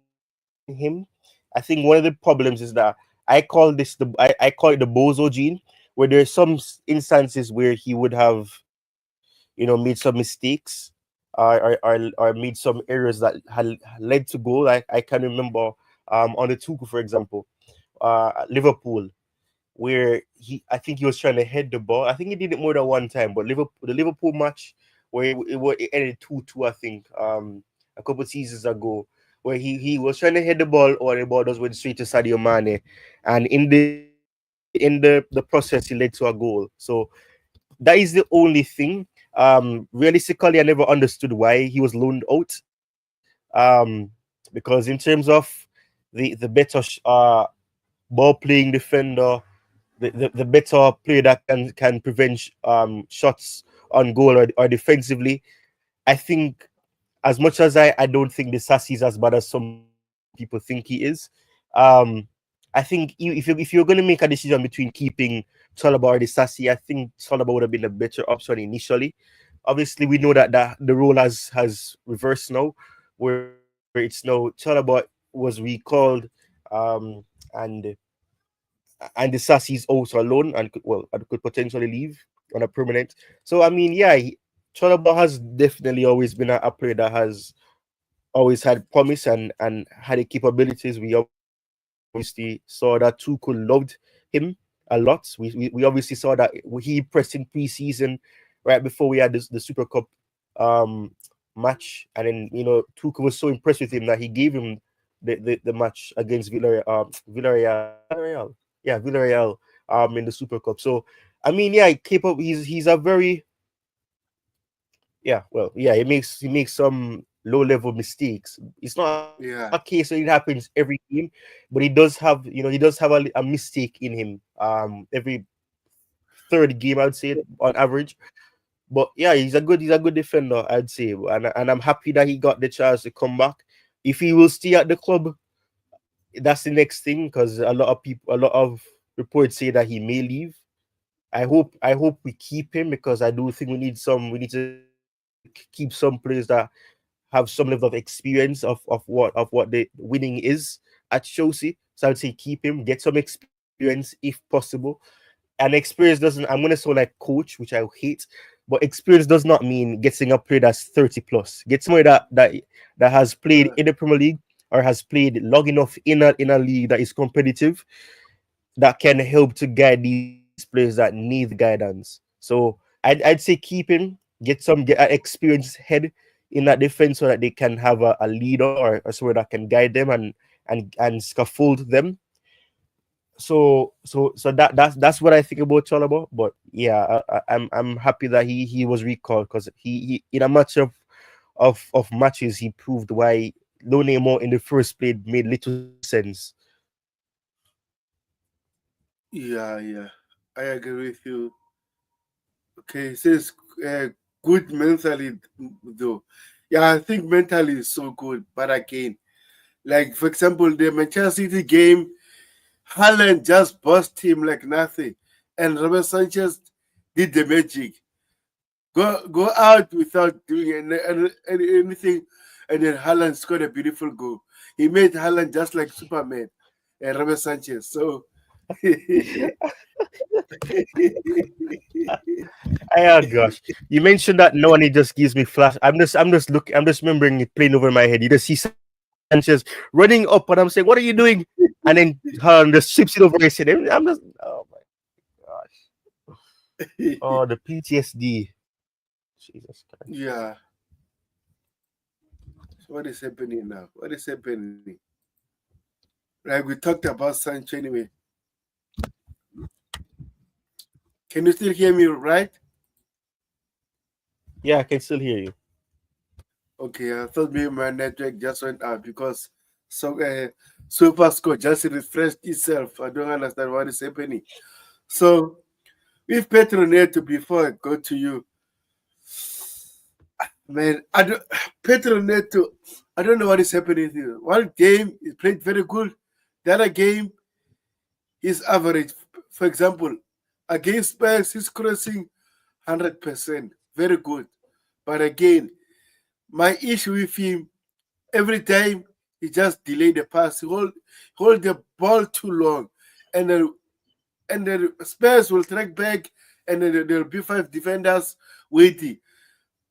him. I think one of the problems is that I call it the Bozo gene, where there's some instances where he would have made some mistakes, or made some errors that had led to goal. I can remember on the Tuchel, for example, Liverpool, where I think he was trying to head the ball. I think he did it more than one time, but the Liverpool match where it ended 2-2, I think, a couple of seasons ago, where he was trying to head the ball, or the ball just went straight to Sadio Mane, and in the process he led to a goal. So that is the only thing. Realistically, I never understood why he was loaned out. Because in terms of the better ball playing defender, the better player that can prevent shots on goal, or defensively, I think, as much as I don't think the Sassy is as bad as some people think he is, um, I think if you're going to make a decision between keeping Chalobah or the Sassy, I think Chalobah would have been a better option initially. Obviously, we know that the role has reversed now, where it's now Chalobah was recalled, and the Sassy is also alone, and could potentially leave on a permanent. So I mean, yeah, Chalobah has definitely always been a player that has always had promise and had the capabilities. We obviously saw that Tuchel loved him a lot. We obviously saw that he pressed in pre-season right before we had the Super Cup um match, and then Tuchel was so impressed with him that he gave him the match against Villarreal in the Super Cup. So I mean, yeah, capable. He's a very, yeah, he makes some low level mistakes. It's not a case where it Yeah, happens every game, but he does have a mistake in him every third game, I'd say, on average. But yeah, he's a good defender, I'd say, and I'm happy that he got the chance to come back. If he will stay at the club, that's the next thing, because a lot of reports say that he may leave. I hope we keep him, because I do think we need to keep some players that have some level of experience of what the winning is at Chelsea. So I would say keep him, get some experience if possible. And experience doesn't, I'm gonna sound like coach, which I hate, but experience does not mean getting a player that's 30 plus. Get somebody that has played yeah, in the Premier League, or has played long enough in a league that is competitive, that can help to guide these players that need guidance. So I'd say keep him, get an experienced head in that defense, so that they can have a leader, or someone that can guide them and scaffold them. So that's what I think about Chalobah. But yeah, I'm happy that he was recalled, because he in a match of matches, he proved why loaning him out in the first place made little sense. yeah. I agree with you. Okay, it says uh, good mentally though. Yeah, I think mentally is so good, but again, like for example, the Manchester City game, Haaland just bust him like nothing, and Robert Sanchez did the magic. Go out without doing anything, and then Haaland scored a beautiful goal. He made Haaland just like Superman, and Robert Sanchez. So Oh gosh, you mentioned that no one, it just gives me flash. I'm just remembering it playing over my head. You just see Sanchez running up, and I'm saying, "What are you doing?" And then just chips it over his head. I'm just, oh my gosh, oh, the PTSD. Jesus Christ. yeah. So what is happening now? What is happening? Like we talked about Sancho anyway. Can you still hear me, right? Yeah, I can still hear you. Okay, I thought maybe my network just went out because Super Score just refreshed itself. I don't understand what is happening. So with Petronet, before I go to you, man, I don't Petronet. I don't know what is happening here. One game is played very good. The other game is average. For example, against Spurs, he's crossing 100%. Very good. But again, my issue with him, every time he just delay the pass, hold the ball too long, and then Spurs will track back, and then there'll be five defenders waiting.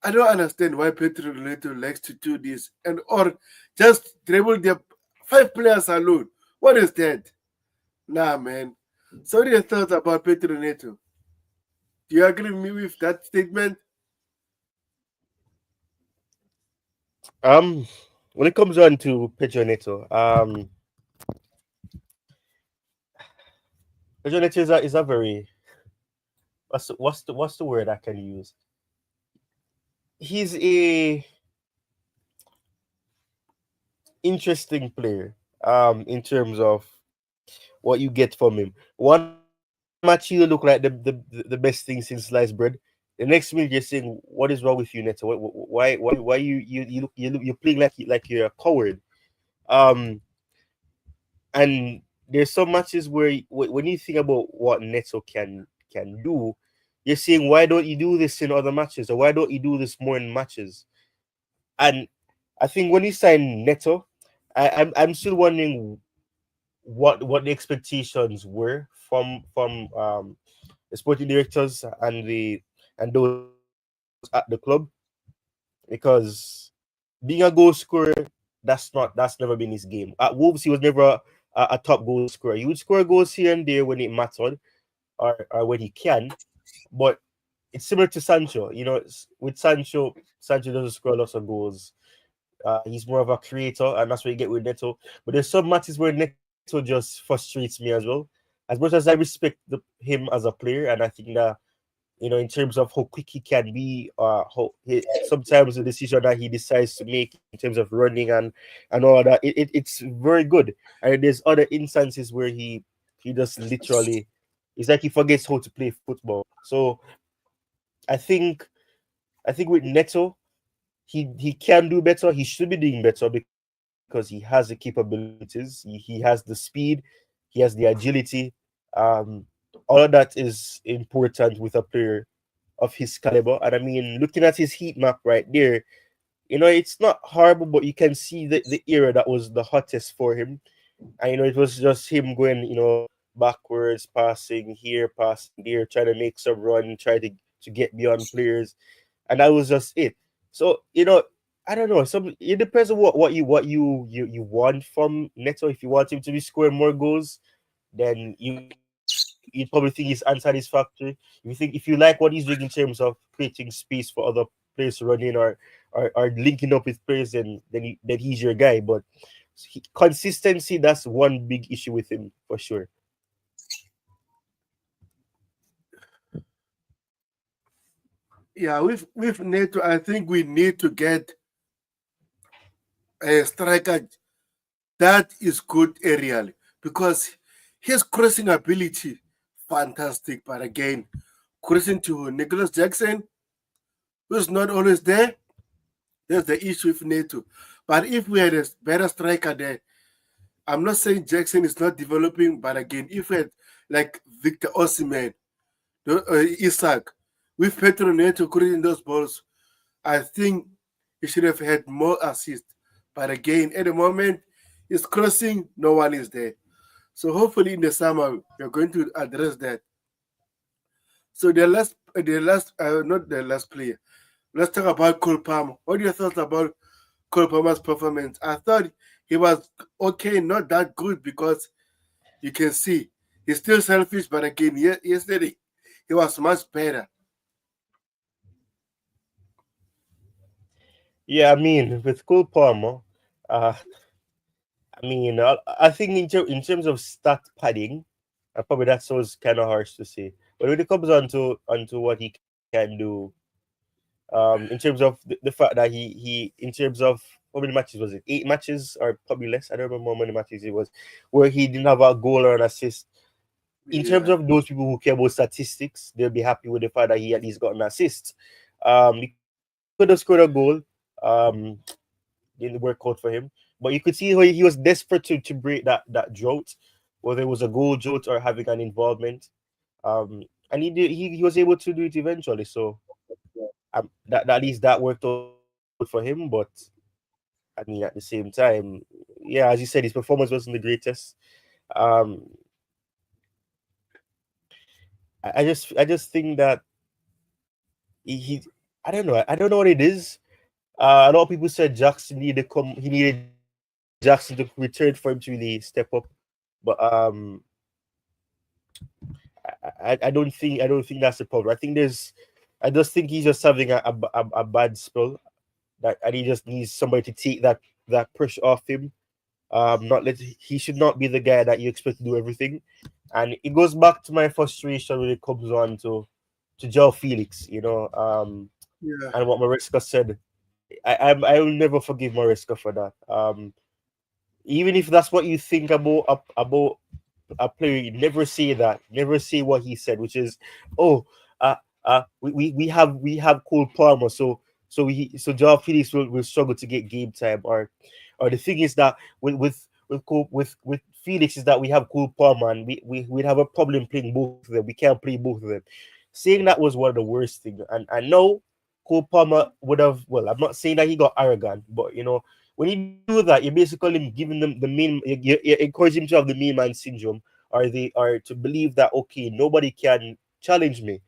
I don't understand why Pedro Neto likes to do this and or just dribble their 5 players alone. What is that? Nah, man. So what are your thoughts about Pedro Neto? Do you agree with me with that statement? Um, when it comes on to Pedro Neto, Pedro Neto is a very what's the word I can use? He's a interesting player. In terms of what you get from him. One match he look like the best thing since sliced bread. The next minute you're saying, "What is wrong with you, Neto? Why you playing like you're a coward?" Um, and there's some matches where when you think about what Neto can do, you're saying, "Why don't you do this in other matches, or why don't you do this more in matches?" And I think when you sign Neto, I'm still wondering what the expectations were from the sporting directors and those at the club, because being a goal scorer, that's never been his game. At Wolves, he was never a top goal scorer. He would score goals here and there when it mattered, or when he can, but it's similar to Sancho. With Sancho doesn't score lots of goals. He's more of a creator, and that's what you get with Neto. But there's some matches where Neto just frustrates me as well. As much as I respect him as a player, and I think that in terms of how quick he can be, sometimes the decision that he decides to make in terms of running and all that, it's very good. And there's other instances where he just literally, it's like he forgets how to play football. So I think I think with Neto, he can do better. He should be doing better because he has the capabilities. He has the speed. He has the agility. Um, all of that is important with a player of his caliber. And I mean, looking at his heat map right there, it's not horrible, but you can see the era that was the hottest for him. And it was just him going, backwards, passing here, passing there, trying to make some run, try to get beyond players, and that was just it. So I don't know. Some It depends on what you want from Neto. If you want him to be scoring more goals, then you'd probably think he's unsatisfactory. If you like what he's doing in terms of creating space for other players to run in, or linking up with players, then he's your guy. But consistency, that's one big issue with him for sure. Yeah, with NATO, I think we need to get a striker that is good aerially because his crossing ability fantastic. But again, crossing to Nicholas Jackson, who's not always there, that's the issue with NATO. But if we had a better striker there, I'm not saying Jackson is not developing, but again, if we had like Victor Osimhen, Isaac, with Petro Neto creating those balls, I think he should have had more assists. But again, at the moment, it's crossing, no one is there. So hopefully in the summer we're going to address that. So not the last player. Let's talk about Cole Palmer. What are your thoughts about Cole Palmer's performance? I thought he was okay, not that good because you can see he's still selfish, but again, yesterday he was much better. Yeah, I mean, with Cole Palmer, uh, I mean, I think in terms of stat padding, probably that sounds kind of harsh to say. But when it comes onto what he can do, in terms of the fact that in terms of how many matches was it? 8 matches or probably less. I don't remember how many matches it was, where he didn't have a goal or an assist. In terms Yeah. of those people who care about statistics, they'll be happy with the fact that he at least got an assist. He could have scored a goal. Um, didn't work out for him. But you could see how he was desperate to break that drought, whether it was a goal drought or having an involvement. And he was able to do it eventually. So that at least that worked out for him. But I mean, at the same time, yeah, as you said, his performance wasn't the greatest. Um, I just think that he I don't know. I don't know what it is. A lot of people said Jackson needed to come. He needed Jackson to return for him to really step up. But I don't think that's the problem. I just think he's just having a bad spell that, and he just needs somebody to take that pressure off him. Not let He should not be the guy that you expect to do everything, and it goes back to my frustration when it comes on to Joe Felix, Yeah, and what Maresca said. I will never forgive Maresca for that. Even if that's what you think about a player, never say that. Never say what he said, which is, oh, we have Cole Palmer, so Joao Felix will struggle to get game time, or the thing is that with Felix is that we have Cole Palmer, and we'd have a problem playing both of them. We can't play both of them. Saying that was one of the worst things, and I know Cole Palmer would have. Well, I'm not saying that he got arrogant, but when you do that, you're basically giving them the main. You encourage him to have the main man syndrome, or they are to believe that okay, nobody can challenge me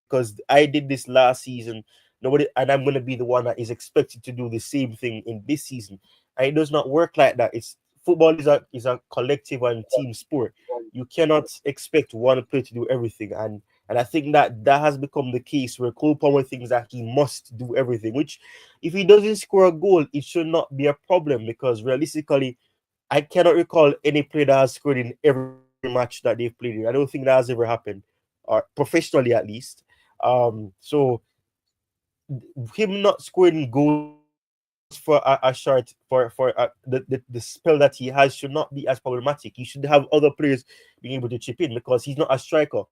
because I did this last season. Nobody, and I'm going to be the one that is expected to do the same thing in this season. And it does not work like that. It's Football is a collective and team sport. You cannot expect one player to do everything, and I think that has become the case where Cole Palmer thinks that he must do everything. Which, if he doesn't score a goal, it should not be a problem because realistically, I cannot recall any player that has scored in every match that they've played in. I don't think that has ever happened, or professionally at least. So him not scoring goals for a short for the spell that he has should not be as problematic. You should have other players being able to chip in because he's not a striker.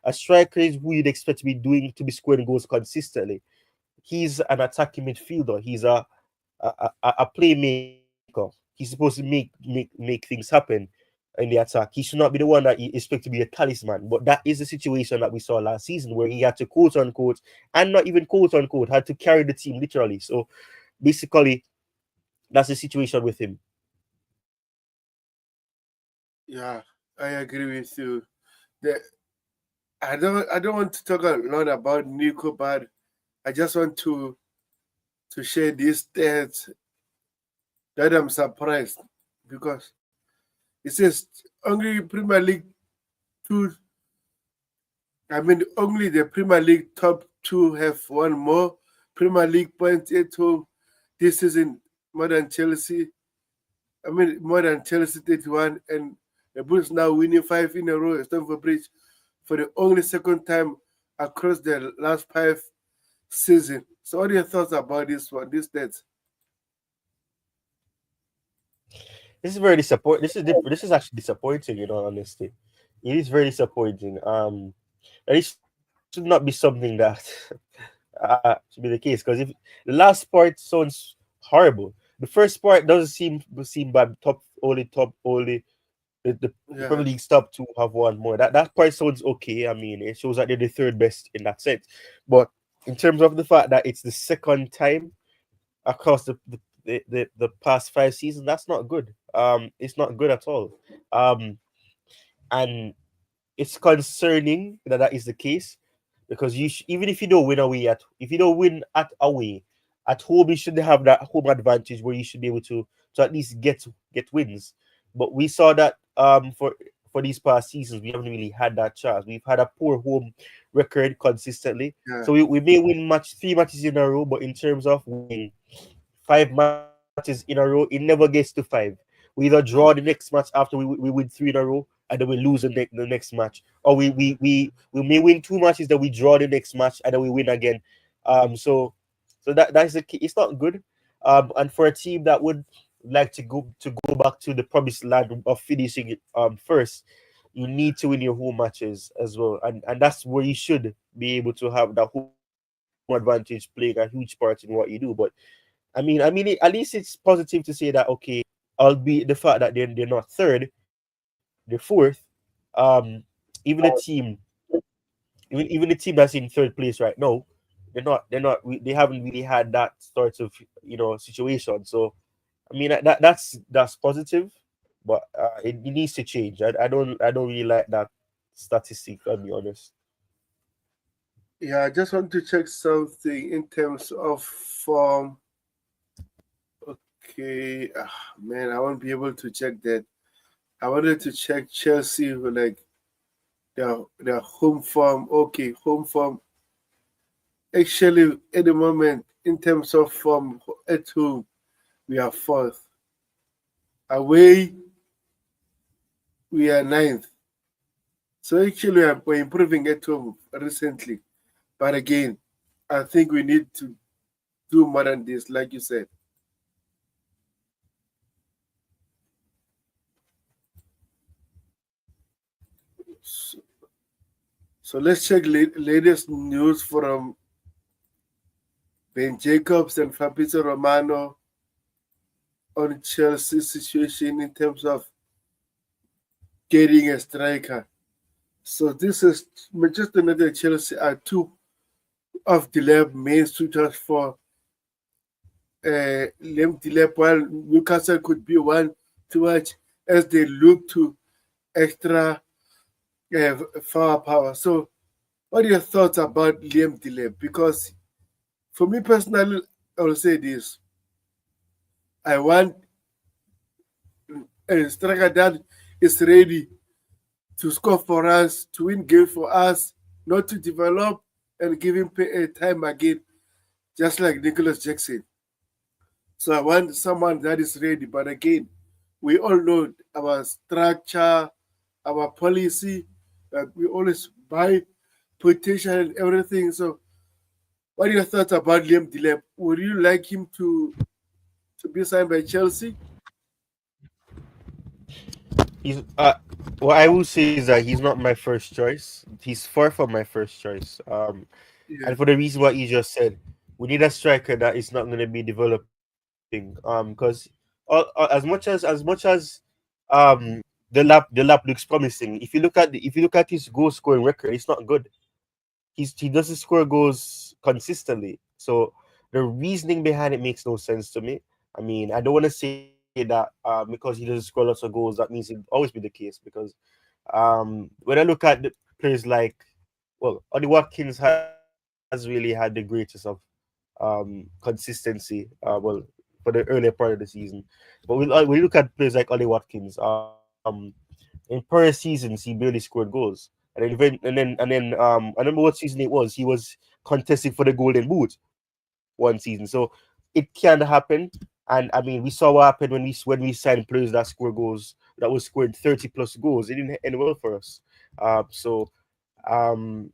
A striker is who you'd expect to be scoring goals consistently. He's an attacking midfielder. He's a playmaker. He's supposed to make things happen in the attack. He should not be the one that you expect to be a talisman. But that is the situation that we saw last season where he had to quote unquote, and not even quote unquote, had to carry the team literally. So basically, that's the situation with him. yeah, I agree with you. The, I don't want to talk a lot about Nico, but I just want to share these stats that I'm surprised because it says only Premier League two. I mean, only the Premier League top two have won more Premier League points at home this season more than Chelsea. I mean, more than Chelsea 31, and the Blues now winning five in a row at Stamford Bridge for the only second time across the last five seasons. So, what are your thoughts about this one, these stats? This is very disappointing. This is actually disappointing. Honesty, it is very disappointing. And it should not be something that should be the case because if the last part sounds horrible, the first part doesn't seem bad. Top only the Yeah, Premier League's top two have won more. That part sounds okay. I mean, it shows that they're the third best in that sense. But in terms of the fact that it's the second time across the past 5 seasons, that's not good. It's not good at all. Um, and it's concerning that that is the case because even if you don't win away if you don't win at away at home, you should have that home advantage where you should be able to at least get wins. But we saw that for these past seasons, we haven't really had that chance. We've had a poor home record consistently, yeah, so we may win 3 matches in a row, but in terms of winning 5 matches in a row, it never gets to five. We either draw the next match after we win three in a row, and then we lose the next match, or we may win 2 matches, then we draw the next match, and then we win again. So that's the key. It's not good. And for a team that would like to go back to the promised land of finishing it first, you need to win your home matches as well, and that's where you should be able to have that home advantage playing a huge part in what you do. But at least it's positive to say that okay, albeit the fact that they're not third, they're fourth. Um, even the team, even the team that's in third place right now, they haven't really had that sort of situation. So that's positive, but it needs to change. I don't really like that statistic. I'll be honest. Yeah, I just want to check something in terms of form. Okay, man, I won't be able to check that. I wanted to check Chelsea with like their home form. Okay, home form. Actually, at the moment, in terms of form at home, we are fourth. Away, we are ninth. So actually, we're improving at home recently. But again, I think we need to do more than this, like you said. So, so let's check latest news from Ben Jacobs and Fabrizio Romano on Chelsea's situation in terms of getting a striker. So this is Manchester United and Chelsea are two of the lab main suitors for Liam Delap, while Newcastle could be one to watch as they look to extra firepower. So, what are your thoughts about Liam Delap? Because for me personally, I will say this: I want a striker that is ready to score for us, to win games for us, not to develop and give him time again, just like Nicholas Jackson. So I want someone that is ready. But again, we all know our structure, our policy, that we always buy potential and everything. So what are your thoughts about Liam Delap? Would you like him to be signed by Chelsea? He's what I will say is that he's not my first choice. He's far from my first choice. Yeah. And for the reason what you just said, we need a striker that is not going to be developing. Because as much as the lap looks promising. If you look at his goal scoring record, it's not good. He doesn't score goals consistently. So the reasoning behind it makes no sense to me. I mean, I don't want to say that because he doesn't score lots of goals, that means it always be the case. Because when I look at the players like, well, Ollie Watkins has really had the greatest of consistency. Well, for the earlier part of the season, but we look at players like Ollie Watkins. In prior seasons, he barely scored goals. I remember what season it was. He was contesting for the Golden Boot one season. So it can happen. And I mean, we saw what happened when we signed players that score goals that was scored 30 plus goals. It didn't end well for us. So um,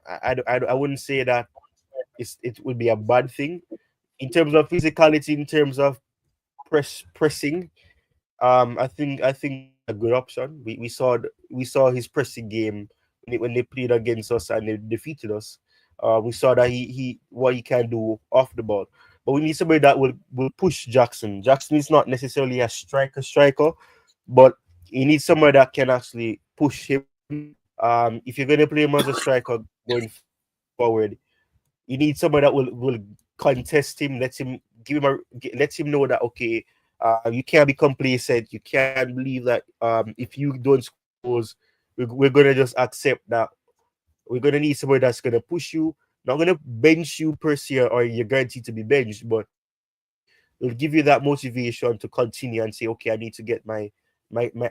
I wouldn't say that it would be a bad thing in terms of physicality, in terms of pressing. I think that's a good option. We saw his pressing game when they played against us and they defeated us. We saw that he what he can do off the ball. But we need somebody that will push Jackson. Jackson is not necessarily a striker, but he needs somebody that can actually push him. If you're gonna play him as a striker going forward, you need somebody that will contest him, let him know that okay, you can't be complacent. You can't believe that if you don't score goals, we're gonna just accept that. We're gonna need somebody that's gonna push you, not gonna bench you per se, or you're guaranteed to be benched, but it'll give you that motivation to continue and say, okay, I need to get my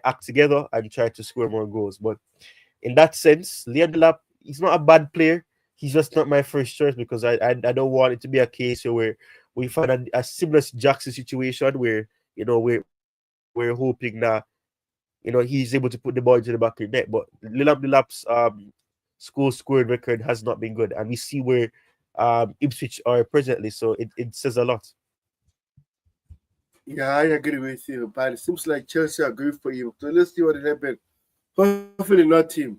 act together and try to score more goals. But in that sense, Liam Delap, he's not a bad player. He's just not my first choice because I don't want it to be a case where we find a similar Jackson situation where we're hoping that he's able to put the ball into the back of the net. But Delap's school scoring record has not been good, and we see where Ipswich are presently. So it says a lot. Yeah, I agree with you. But it seems like Chelsea are going for him. So let's see what will happen. Hopefully not him.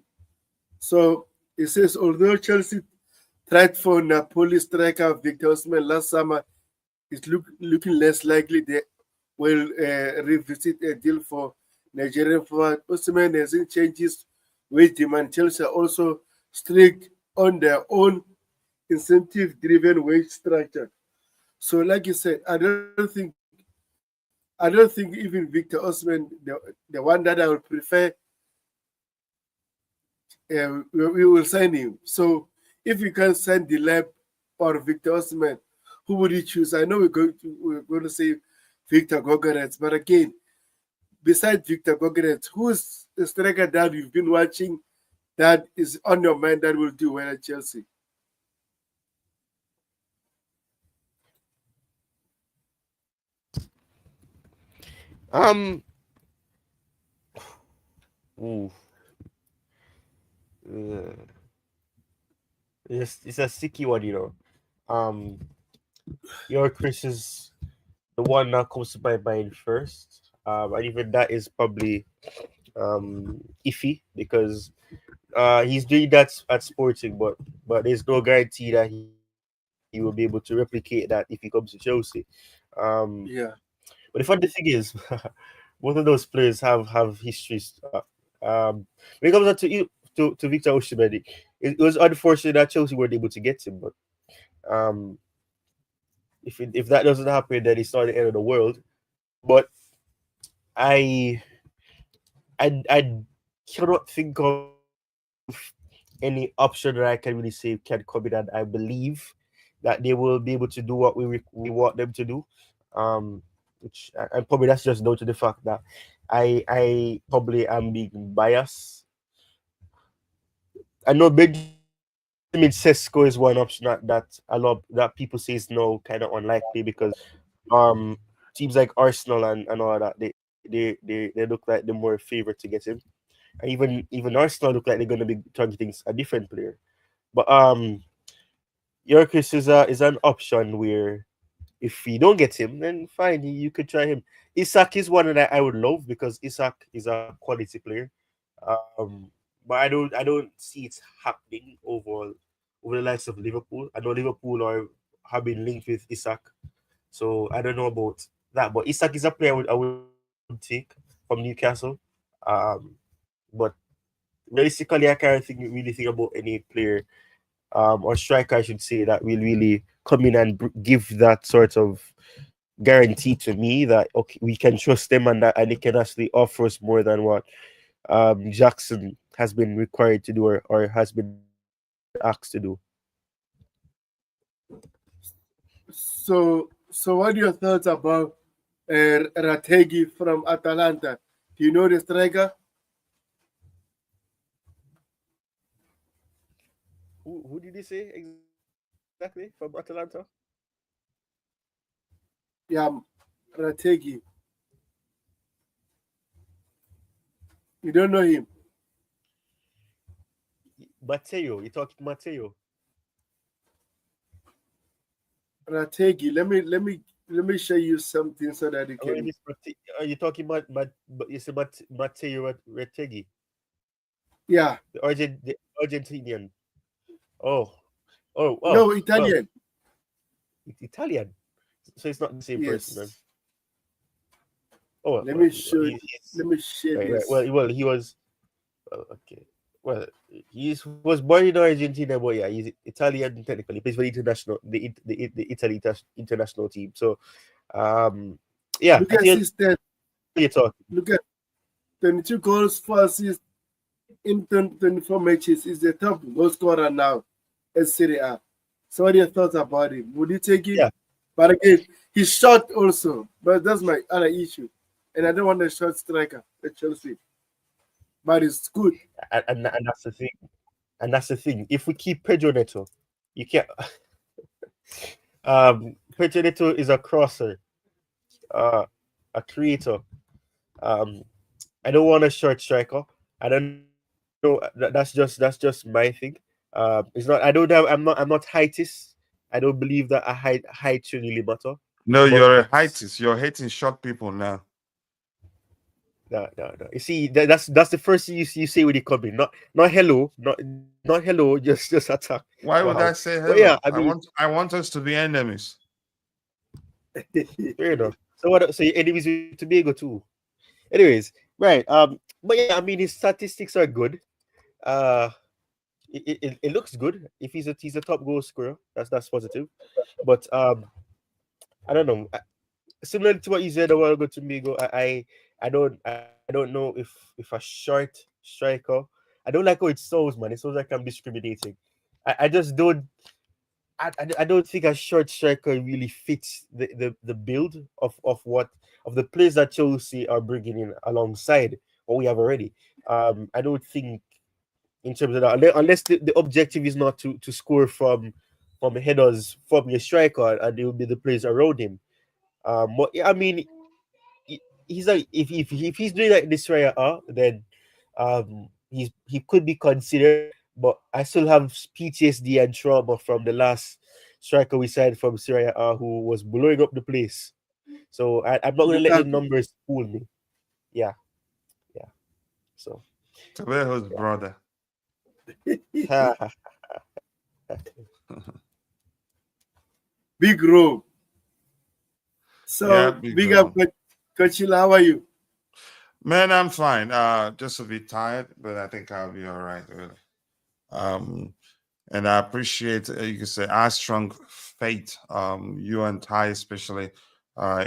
So it says although Chelsea tried for Napoli striker Victor Osimhen last summer, it's looking less likely they will revisit a deal for Nigerian forward. Osimhen hasn't changed his wage demand. Chelsea are also strict on their own incentive-driven wage structure. So, like you said, I don't think even Victor Osimhen, the one that I would prefer, we will sign him. So If you can send the lab or Victor Osimhen, who would you choose? I know we're going to say Victor Gogoretz, but again, besides Victor Gogoretz, who's the striker that you've been watching that is on your mind that will do well at Chelsea? Um, ooh, uh, it's a sticky one, you know. Your Chris is the one that comes to my mind first. And even that is probably iffy because he's doing that at Sporting, but there's no guarantee that he will be able to replicate that if he comes to Chelsea. Um, Yeah. but the funny thing is, both of those players have histories. When it comes to Victor Osimhen, it was unfortunate that Chelsea weren't able to get him. But um, if that doesn't happen, then it's not the end of the world. But I I cannot think of any option that I can really say can come in, and I believe that they will be able to do what we want them to do. Which and probably that's just down to the fact that I probably am being biased. I know Benjamin Sesko is one option that a lot that people say is no kind of unlikely because um teams like Arsenal and all that they look like the more favorite to get him. And even Arsenal look like they're gonna be targeting a different player. But Yorkis is an option where if you don't get him, then fine, you could try him. Isak is one that I would love because Isak is a quality player. Um, but I don't see it happening over the likes of Liverpool. I know Liverpool are have been linked with Isak, so I don't know about that. But Isak is a player I would take from Newcastle. Um, but realistically, I can't really think about any player or striker, I should say, that will really come in and give that sort of guarantee to me that okay, we can trust them and they can actually offer us more than what Jackson has been required to do or has been asked to do. So what are your thoughts about Rategi from Atalanta? Do you know the striker? Who did he say exactly from Atalanta? Yeah, Rategi. You don't know him? Matteo, you talking Matteo? Rategi. Let me show you something so that you Or can. are you talking about you said Matteo Retegui, Yeah. the Argentinian? Oh, oh, No, well, Italian. it's Italian, so it's not the same person then. Yes. Oh, Let well, me show. he's Let me share right, right. this. Well, he was okay. Well, he was born in Argentina, but yeah, he's Italian technically. He plays for the international, the Italy international team. So, um, yeah, Look I at think his stats. you're talking. Look at 22 goals, 4 assists in 24 matches. Is the top goal scorer now at Serie A. So what are your thoughts about him? Would you take him? Yeah, But again, he's short also. But that's my other issue. And I don't want a short striker at Chelsea. But it's good. and that's the thing. And that's the thing. If we keep Pedro Neto, you can't. Pedro Neto is a crosser, uh, a creator. Um, I don't want a short striker. I don't know. That's just my thing. It's not. I don't have. I'm not heightist. I don't believe that a height should really matter. No, But you're a heightist. You're hating short people now. no. You see, that's the first thing you say when you come in. Not hello. Not hello. Just attack. Why Wow. would I say But yeah, I hello? mean, I want us to be enemies. fair enough. So what? So your enemies with Tobago too. Anyways, right. But yeah, I mean his statistics are good. Uh, it looks good. If he's a top goal scorer, that's positive. But I don't know. Similar to what you said a while ago to Migo, I don't know if a short striker. I don't like how it sounds, man. It sounds like I'm discriminating. I just don't. I don't think a short striker really fits the build of the players that Chelsea are bringing in alongside what we have already. I don't think in terms of that, unless the objective is not to score from headers from your striker, and it will be the players around him. But yeah, I mean, he's like if he's doing like this right then he could be considered. But I still have PTSD and trauma from the last striker we signed from Syria who was blowing up the place. So I'm not gonna let the Lukaku. numbers fool me. Yeah, yeah. So Tabejo's brother. Big row. Yeah, So big big up, girl. Coach Hill, how are you? Man, I'm fine. Just a bit tired, but I think I'll be all right, really. Um, and I appreciate you can say our strong faith, you and Ty especially,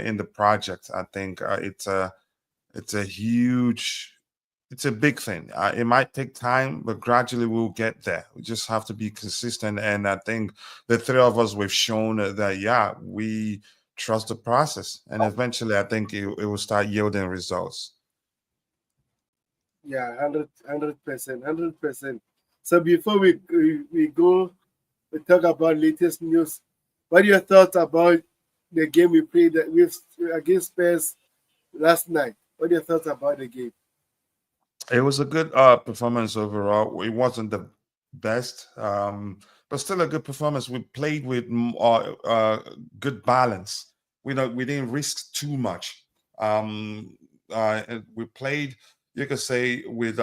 in the project. I think it's a huge, it's a big thing. It might take time, but gradually we'll get there. We just have to be consistent, and I think the three of us we've shown that yeah, we trust the process, and eventually I think it will start yielding results. Yeah, 100%, 100%. So before we go, we talk about latest news. What are your thoughts about the game we played with against Spurs last night? What are your thoughts about the game? It was a good performance overall. It wasn't the best, but still a good performance. We played with good balance. We didn't risk too much. And we played, you could say, with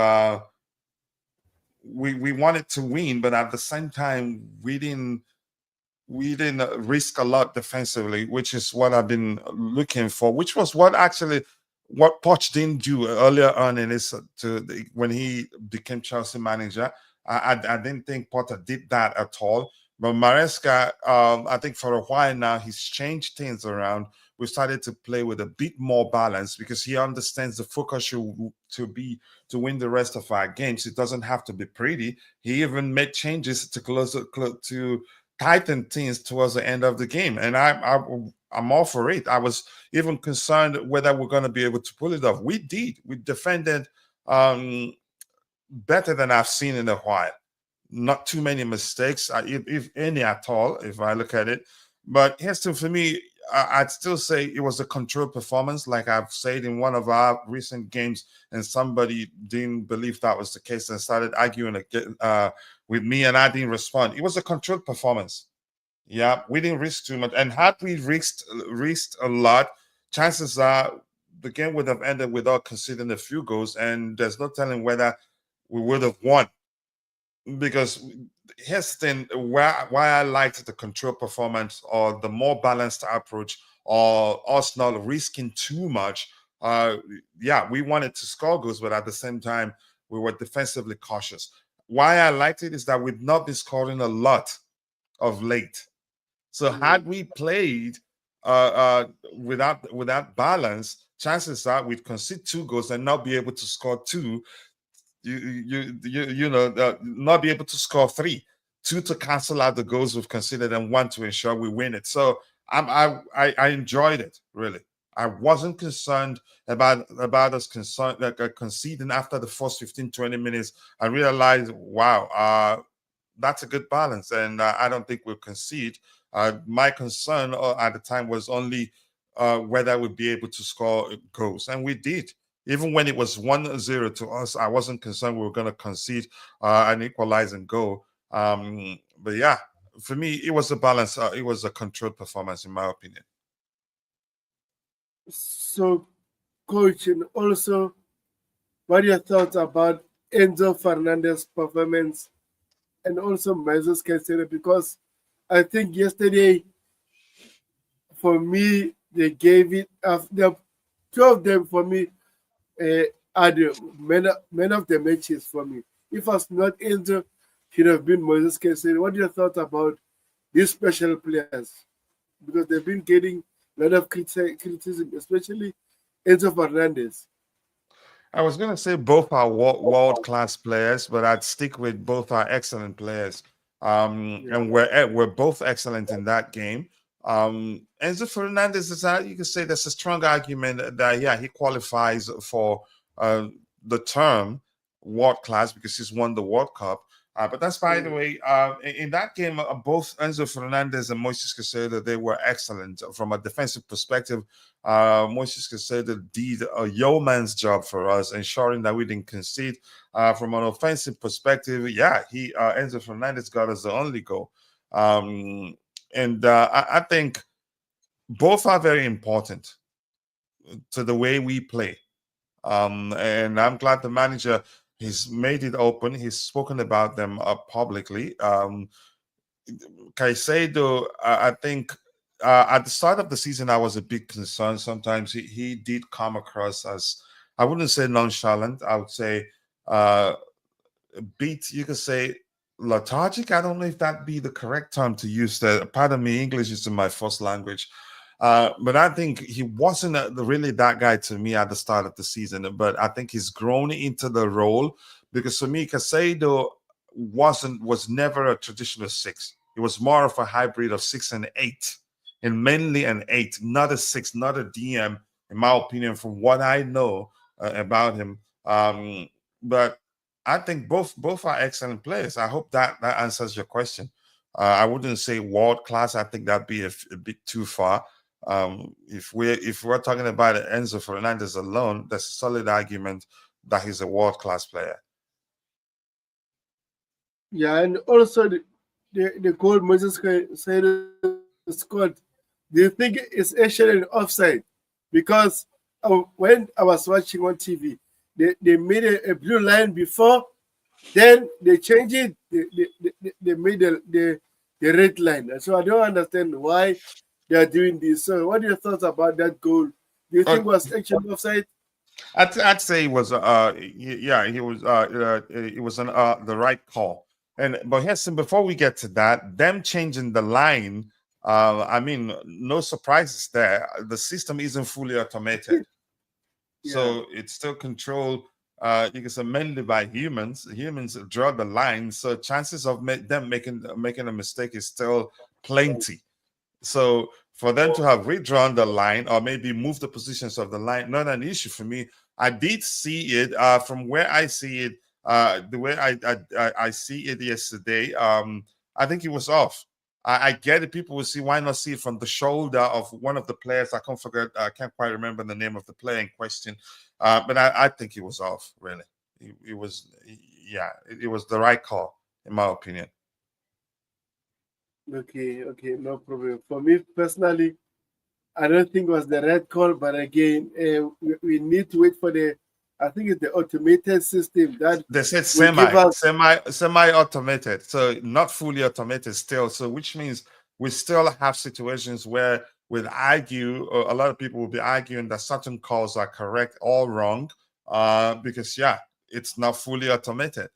we wanted to win, but at the same time we didn't risk a lot defensively, which is what I've been looking for, which was what actually what Poch didn't do earlier on in his when he became Chelsea manager. I didn't think Potter did that at all. But Maresca, I think for a while now, he's changed things around. We started to play with a bit more balance because he understands the focus to be to win the rest of our games. It doesn't have to be pretty. He even made changes to to tighten things towards the end of the game, and I'm all for it. I was even concerned whether we're going to be able to pull it off. We did. We defended better than I've seen in a while. Not too many mistakes, if any at all, if I look at it. But here's to for me, I'd still say it was a controlled performance, like I've said in one of our recent games, and somebody didn't believe that was the case and started arguing again, with me, and I didn't respond. It was a controlled performance. Yeah, we didn't risk too much, and had we risked a lot, chances are the game would have ended without conceding a few goals, and there's no telling whether we would have won. Because here's the thing, why I liked the control performance or the more balanced approach or us not risking too much. Yeah, we wanted to score goals, but at the same time, we were defensively cautious. Why I liked it is that we've not been scoring a lot of late. So had we played without balance, chances are we'd concede two goals and not be able to score two. Not be able to score three, two to cancel out the goals we've considered, and one to ensure we win it. So I enjoyed it really. I wasn't concerned about us conceding after the first 15-20 minutes. I realized, wow, that's a good balance, and I don't think we'll concede. My concern at the time was only whether we'd be able to score goals, and we did. Even when it was 1-0 to us, I wasn't concerned we were going to concede an equalizing goal. But yeah, for me, it was a balance. It was a controlled performance, in my opinion. So, coach, and also, what are your thoughts about Enzo Fernandez' performance and also Mesos Caicedo? Because I think yesterday, for me, they gave it. The two of them for me are the men of the matches for me. If it was not Enzo, should have been Moses Caicedo. What are your thoughts about these special players? Because they've been getting a lot of criticism, especially Enzo Fernandez. I was going to say both are world class players, but I'd stick with both are excellent players. And we're both excellent in that game. Enzo Fernandez is you can say that's a strong argument that yeah, he qualifies for the term world class because he's won the World Cup. But that's by the way. In that game, both Enzo Fernandez and Moises Caicedo, they were excellent from a defensive perspective. Moises Caicedo did a yeoman's job for us, ensuring that we didn't concede. From an offensive perspective, yeah, Enzo Fernandez got us the only goal. And I think both are very important to the way we play. And I'm glad the manager has made it open. He's spoken about them publicly. Caicedo, I think at the start of the season, I was a big concern. Sometimes he did come across as, I wouldn't say nonchalant. I would say you could say lethargic. I don't know if that'd be the correct term to use. Pardon me, English isn't my first language. But I think he wasn't really that guy to me at the start of the season. But I think he's grown into the role because for me, Caicedo was never a traditional six. He was more of a hybrid of 6 and 8, and mainly an 8, not a 6, not a DM, in my opinion, from what I know about him. But I think both are excellent players. I hope that answers your question. I wouldn't say world class. I think that'd be a bit too far. If we're talking about Enzo Fernandez alone, that's a solid argument that he's a world class player. Yeah, and also the goal Moses scored. Do you think it's actually an offside? Because when I was watching on TV, they made a blue line before, then they changed it. They made the red line. So I don't understand why they are doing this. So what are your thoughts about that goal? Do you think it was actually offside? I'd say it was it was the right call. But Heston, before we get to that, them changing the line, I mean, no surprises there. The system isn't fully automated. Yeah. So it's still controlled, you can say, mainly by humans. Humans draw the line, so chances of them making a mistake is still plenty. So for them to have redrawn the line or maybe move the positions of the line, not an issue for me. I did see it from where I see it, the way I see it yesterday. I think it was off. I get it. People will see, why not see it from the shoulder of one of the players? I can't quite remember the name of the player in question. But I think it was off, really. It was, yeah, it was the right call, in my opinion. Okay, no problem. For me personally, I don't think it was the right call, but again, we need to wait for I think it's the automated system that they said will give us semi-automated, so not fully automated still. So which means we still have situations where we'd argue, or a lot of people will be arguing that certain calls are correct or wrong, because yeah, it's not fully automated.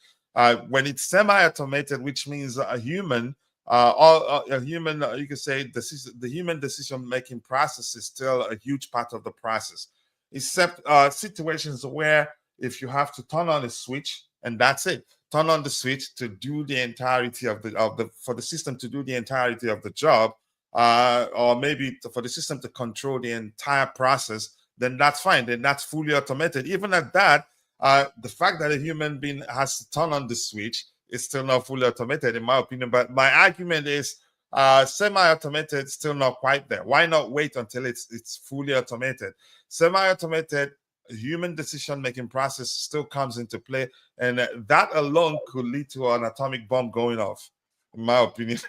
When it's semi-automated, which means a human, you could say the human decision-making process is still a huge part of the process, except situations where if you have to turn on a switch and that's it, turn on the switch to do the entirety of the for the system to do the entirety of the job, or maybe for the system to control the entire process, then that's fine. Then that's fully automated. Even at that, the fact that a human being has to turn on the switch is still not fully automated, in my opinion. But my argument is semi-automated, still not quite there. Why not wait until it's fully automated? Semi-automated, human decision-making process still comes into play, and that alone could lead to an atomic bomb going off, in my opinion.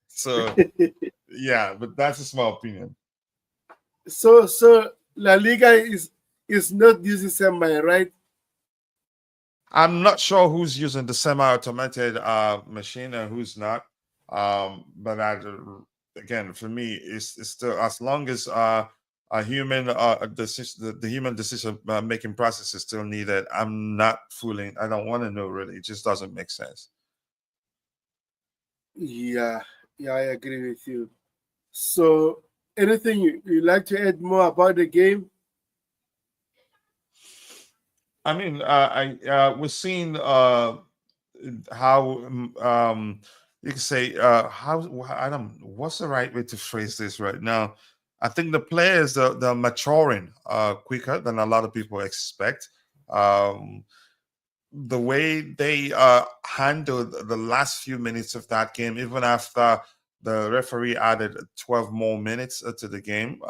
So yeah, but that's just my opinion. so La Liga is not using semi, right? I'm not sure who's using the semi-automated machine and who's not. But again, for me, it's still, as long as a human the human decision making process is still needed, I'm not fooling. I don't want to know, really. It just doesn't make sense. Yeah, I agree with you. So anything you like to add more about the game? I mean, we're seeing how you can say I don't what's the right way to phrase this right now. I think the players they're maturing quicker than a lot of people expect. Um, the way they handled the last few minutes of that game, even after the referee added 12 more minutes to the game,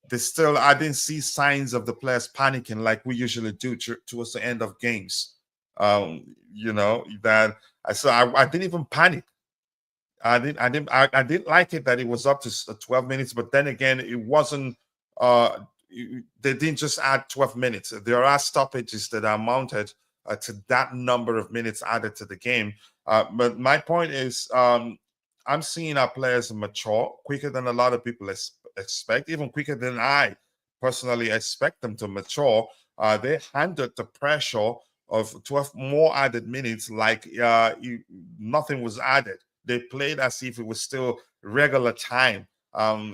they still I didn't see signs of the players panicking like we usually do towards the end of games. That I didn't even panic. I didn't like it that it was up to 12 minutes, but then again, it wasn't. They didn't just add 12 minutes. There are stoppages that are mounted to that number of minutes added to the game. But my point is, I'm seeing our players mature quicker than a lot of people expect, even quicker than I personally expect them to mature. They handled the pressure of 12 more added minutes like nothing was added. They played as if it was still regular time.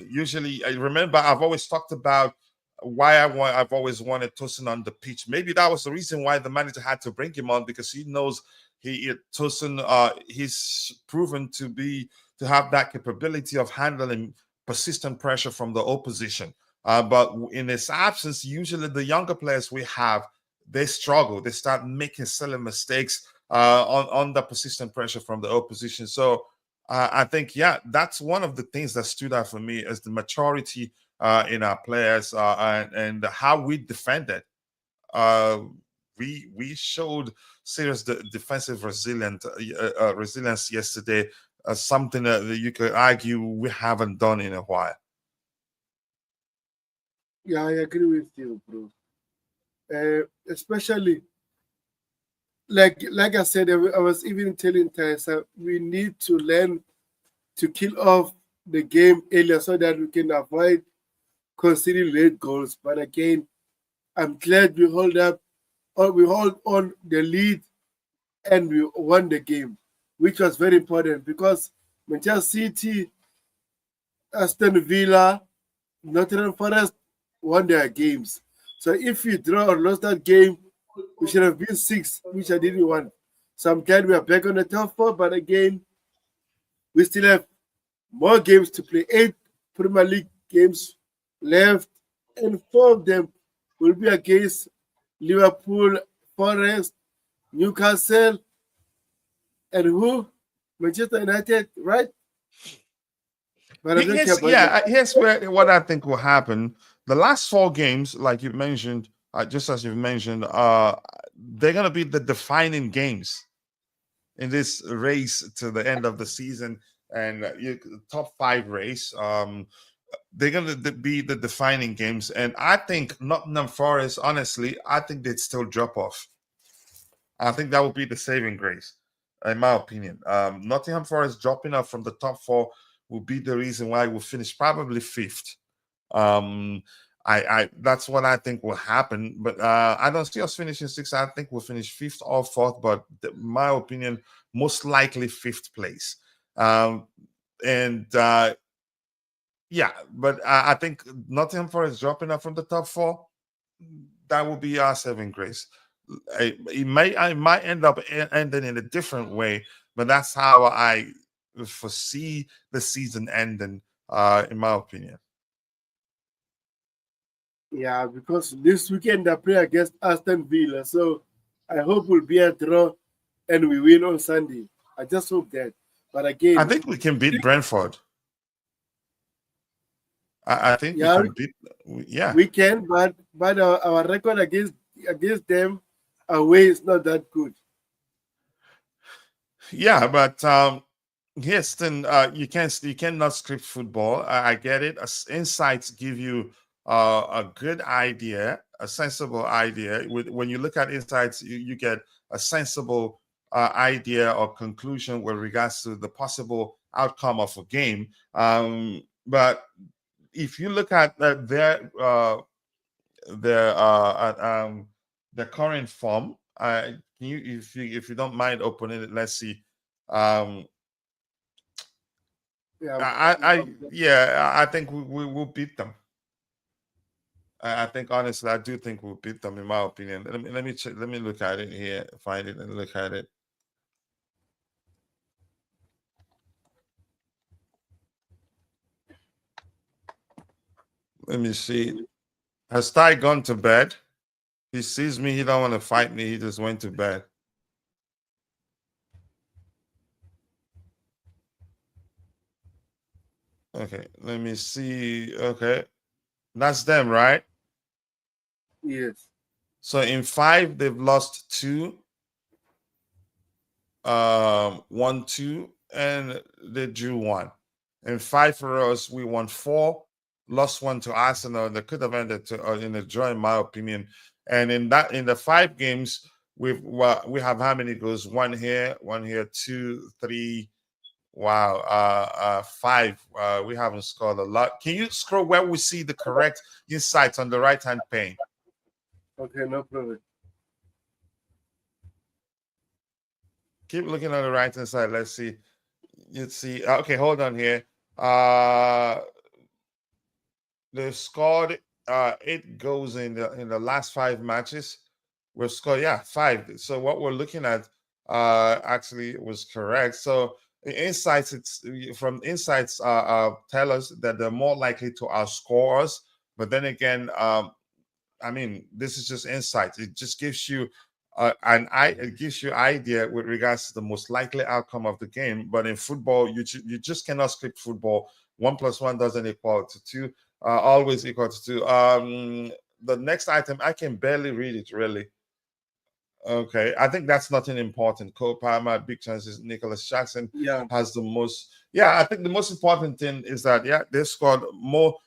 Usually, I remember I've always talked about why I've always wanted Tosin on the pitch. Maybe that was the reason why the manager had to bring him on, because he knows Tosin he's proven to have that capability of handling persistent pressure from the opposition. But in his absence, usually the younger players we have, they struggle. They start making silly mistakes on the persistent pressure from the opposition. So I think, yeah, that's one of the things that stood out for me is the maturity in our players and how we defended. Uh, we showed serious defensive resilience yesterday, something that you could argue we haven't done in a while. Yeah, I agree with you, bro. Especially like I said, I was even telling Tyson we need to learn to kill off the game earlier so that we can avoid conceding late goals. But again, I'm glad we hold up, or we hold on the lead, and we won the game, which was very important because Manchester City, Aston Villa, Nottingham Forest won their games. So if we draw or lost that game, we should have been six, which I didn't want. So I'm glad we are back on the top four, but again, we still have more games to play. 8 Premier League games left, and 4 of them will be against Liverpool, Forest, Newcastle, and who? Manchester United, right? But I don't care about Here's where what I think will happen. The last 4 games, like you mentioned, just as you've mentioned, they're gonna be the defining games in this race to the end of the season and top 5 race. They're going to be the defining games, and I think Nottingham Forest, honestly, I think they'd still drop off. I think that would be the saving grace, in my opinion. Nottingham Forest dropping off from the top 4 will be the reason why we'll finish probably 5th. Um, I that's what I think will happen, but I don't see us finishing 6th. I think we'll finish 5th or 4th, but my opinion, most likely 5th place. And yeah, but I think Nottingham Forest dropping up from the top 4, that will be our saving grace. I might end up ending in a different way, but that's how I foresee the season ending, in my opinion. Yeah, because this weekend I play against Aston Villa, so I hope we'll be a draw and we win on Sunday. I just hope that. But I again, think we can beat Brentford. I think we yeah, can beat. Yeah, we can, but our record against them away is not that good. yeah, but yes, then you cannot script football. I get it. Insights give you a good idea, a sensible idea. When you look at insights, you get a sensible idea or conclusion with regards to the possible outcome of a game. But if you look at their the current form, can you if you don't mind opening it, let's see. Um, Yeah, I think we will beat them. I think honestly, I do think we'll beat them in my opinion. Let me check, let me look at it here, find it and look at it. Let me see. Has Ty gone to bed? He sees me. He don't want to fight me. He just went to bed. Okay, let me see. Okay, that's them, right? Yes. So in 5, they've lost 2, 1, 2, and they drew 1. In 5 for us, we won 4, lost 1 to Arsenal. That could have ended in a draw, in my opinion. And in the 5 games, we have how many goals? 1 here, 2, 3. Wow, 5. We haven't scored a lot. Can you scroll where we see the correct insights on the right-hand pane? Okay, no problem. Keep looking on the right-hand side. Let's see. You see. Okay, hold on here. They've scored 8 goals in the last 5 matches. We've scored 5. So what we're looking at actually was correct. So the insights, tell us that they're more likely to outscore us. But then again, I mean, this is just insight. It just gives you it gives you idea with regards to the most likely outcome of the game. But in football, you just cannot script football. 1 + 1 doesn't equal to 2. Always equal to 2. The next item, I can barely read it really. Okay, I think that's nothing important. Cole Palmer, big chances. Nicholas Jackson has the most. I think the most important thing is that they scored more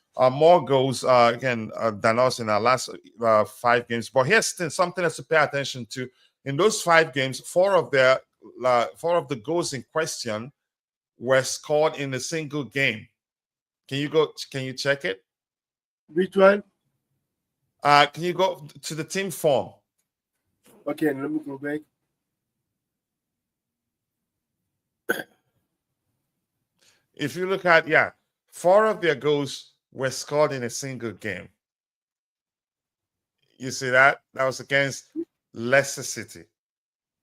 goals than us in our last 5 games. But here's something else to pay attention to. In those 5 games, 4 of the goals in question were scored in a single game. Can you check it? Which one? Can you go to the team form? Okay, let me go back. If you look at 4 of their goals were scored in a single game. You see that? That was against Leicester City.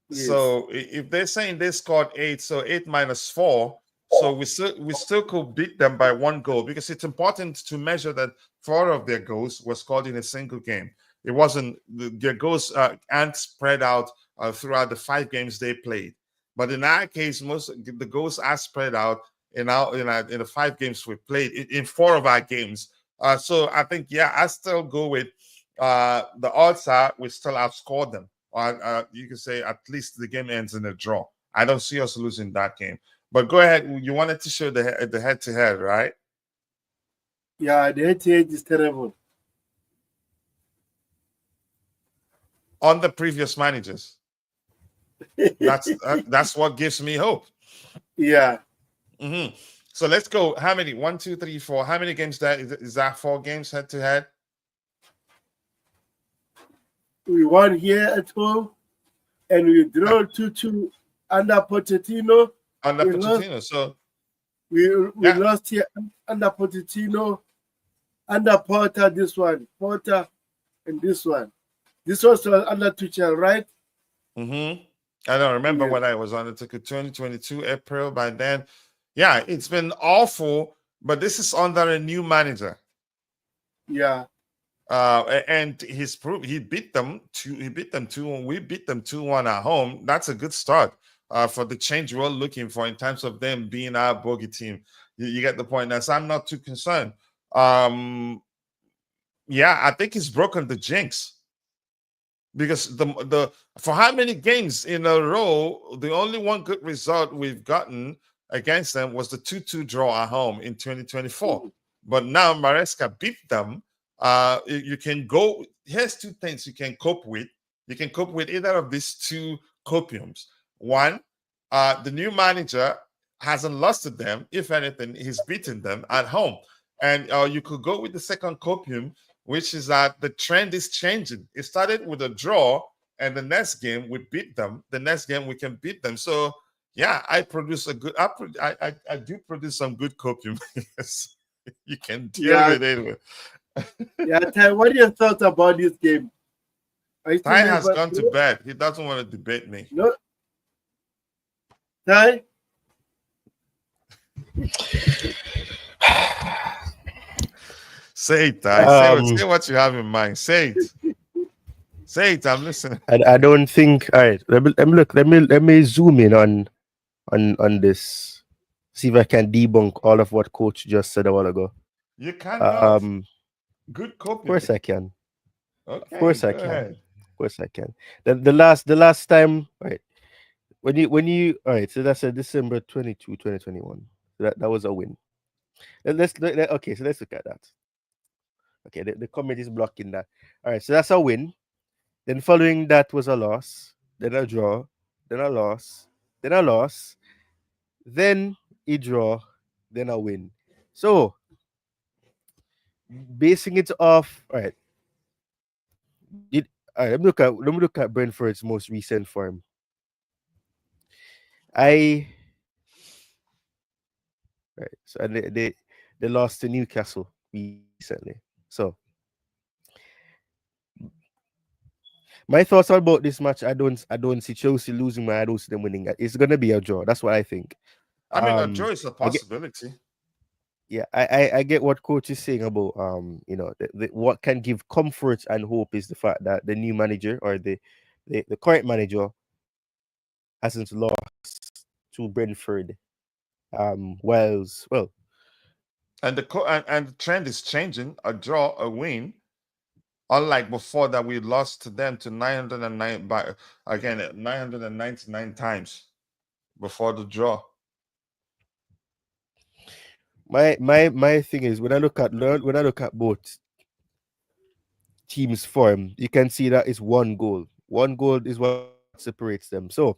Yes. So if they're saying they scored 8, so 8 minus 4, so we still could beat them by 1 goal, because it's important to measure that 4 of their goals were scored in a single game. It wasn't their goals aren't spread out throughout the 5 games they played. But in our case, most the goals are spread out in the 5 games we played in 4 of our games. So I think I still go with the odds are we still outscored them. Or you can say at least the game ends in a draw. I don't see us losing that game. But go ahead. You wanted to show the head-to-head, right? Yeah, the head-to-head is terrible. On the previous managers. That's what gives me hope. Yeah. Mm-hmm. So let's go. How many? 1, 2, 3, 4. How many games is that? 4 games head-to-head? We won here at home, and we draw 2-2 under Pochettino. Under Pochettino. So we lost here under Pochettino, under Porter. This one, Porter, and this one. This was under Tuchel, right? Mm-hmm. I don't remember when I was on. It took 2022 April. By then, it's been awful. But this is under a new manager. Yeah. And he's proved he beat them 2-1. We beat them 2-1 at home. That's a good start for the change we're looking for in terms of them being our bogey team. You get the point. Now, so I'm not too concerned. I think he's broken the jinx. Because the for how many games in a row, the only one good result we've gotten against them was the 2-2 draw at home in 2024. But now Maresca beat them. You can go. Here's 2 things you can cope with. You can cope with either of these 2 copiums. One, the new manager hasn't lost to them. If anything, he's beaten them at home. And you could go with the second copium, which is that the trend is changing. It started with a draw, and the next game we beat them. The next game we can beat them. So I produce a good. I do produce some good copium. You can deal with it. Ty, what are your thoughts about this game? Ty has gone to bed. He doesn't want to debate me. No. Ty? Say it, I say Um, what you have in mind. Say it. Say it. I'm listening. I don't think. All right, let me look. Let me zoom in on this. See if I can debunk all of what coach just said a while ago. You cannot. Um, Good of course coping. I can. Of Okay, course I go can. ahead. Of course I can. The last time, right? When you all right, so that's a December 22, 2021. That was a win. Okay, so let's look at that. Okay, the comment is blocking that. All right, so that's a win. Then following that was a loss, then a draw, then a loss, then a loss, then a draw, then a win. So basing it off, all right. All right, let me look at Brentford's most recent form. I right, so and they lost to Newcastle recently. So my thoughts about this match, I don't see Chelsea losing, but I don't see them winning. It's gonna be a draw. That's what I think. I mean, a draw is a I get possibility. yeah, I get what coach is saying about what can give comfort and hope is the fact that the new manager or the current manager hasn't lost to Brentford. Whilst well, And and the trend is changing. A draw, a win. Unlike before that, we lost to them to 909 by again 999 times before the draw. my thing is when I look at both teams' form, you can see that it's one goal. One goal is what separates them. So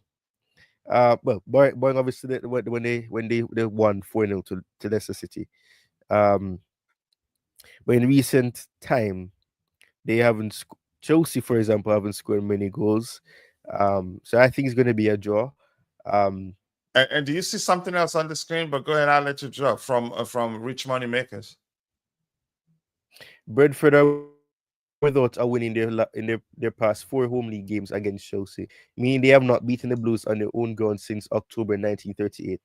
well, Boy obviously when they won 4-0 to Leicester City. Um, but in recent time, they haven't. Chelsea, for example, haven't scored many goals. So I think it's going to be a draw. Um, And do you see something else on the screen? But go ahead, I'll let you draw from Rich Money Makers. Brentford are without a win in their past 4 home league games against Chelsea, meaning they have not beaten the Blues on their own ground since October 1938.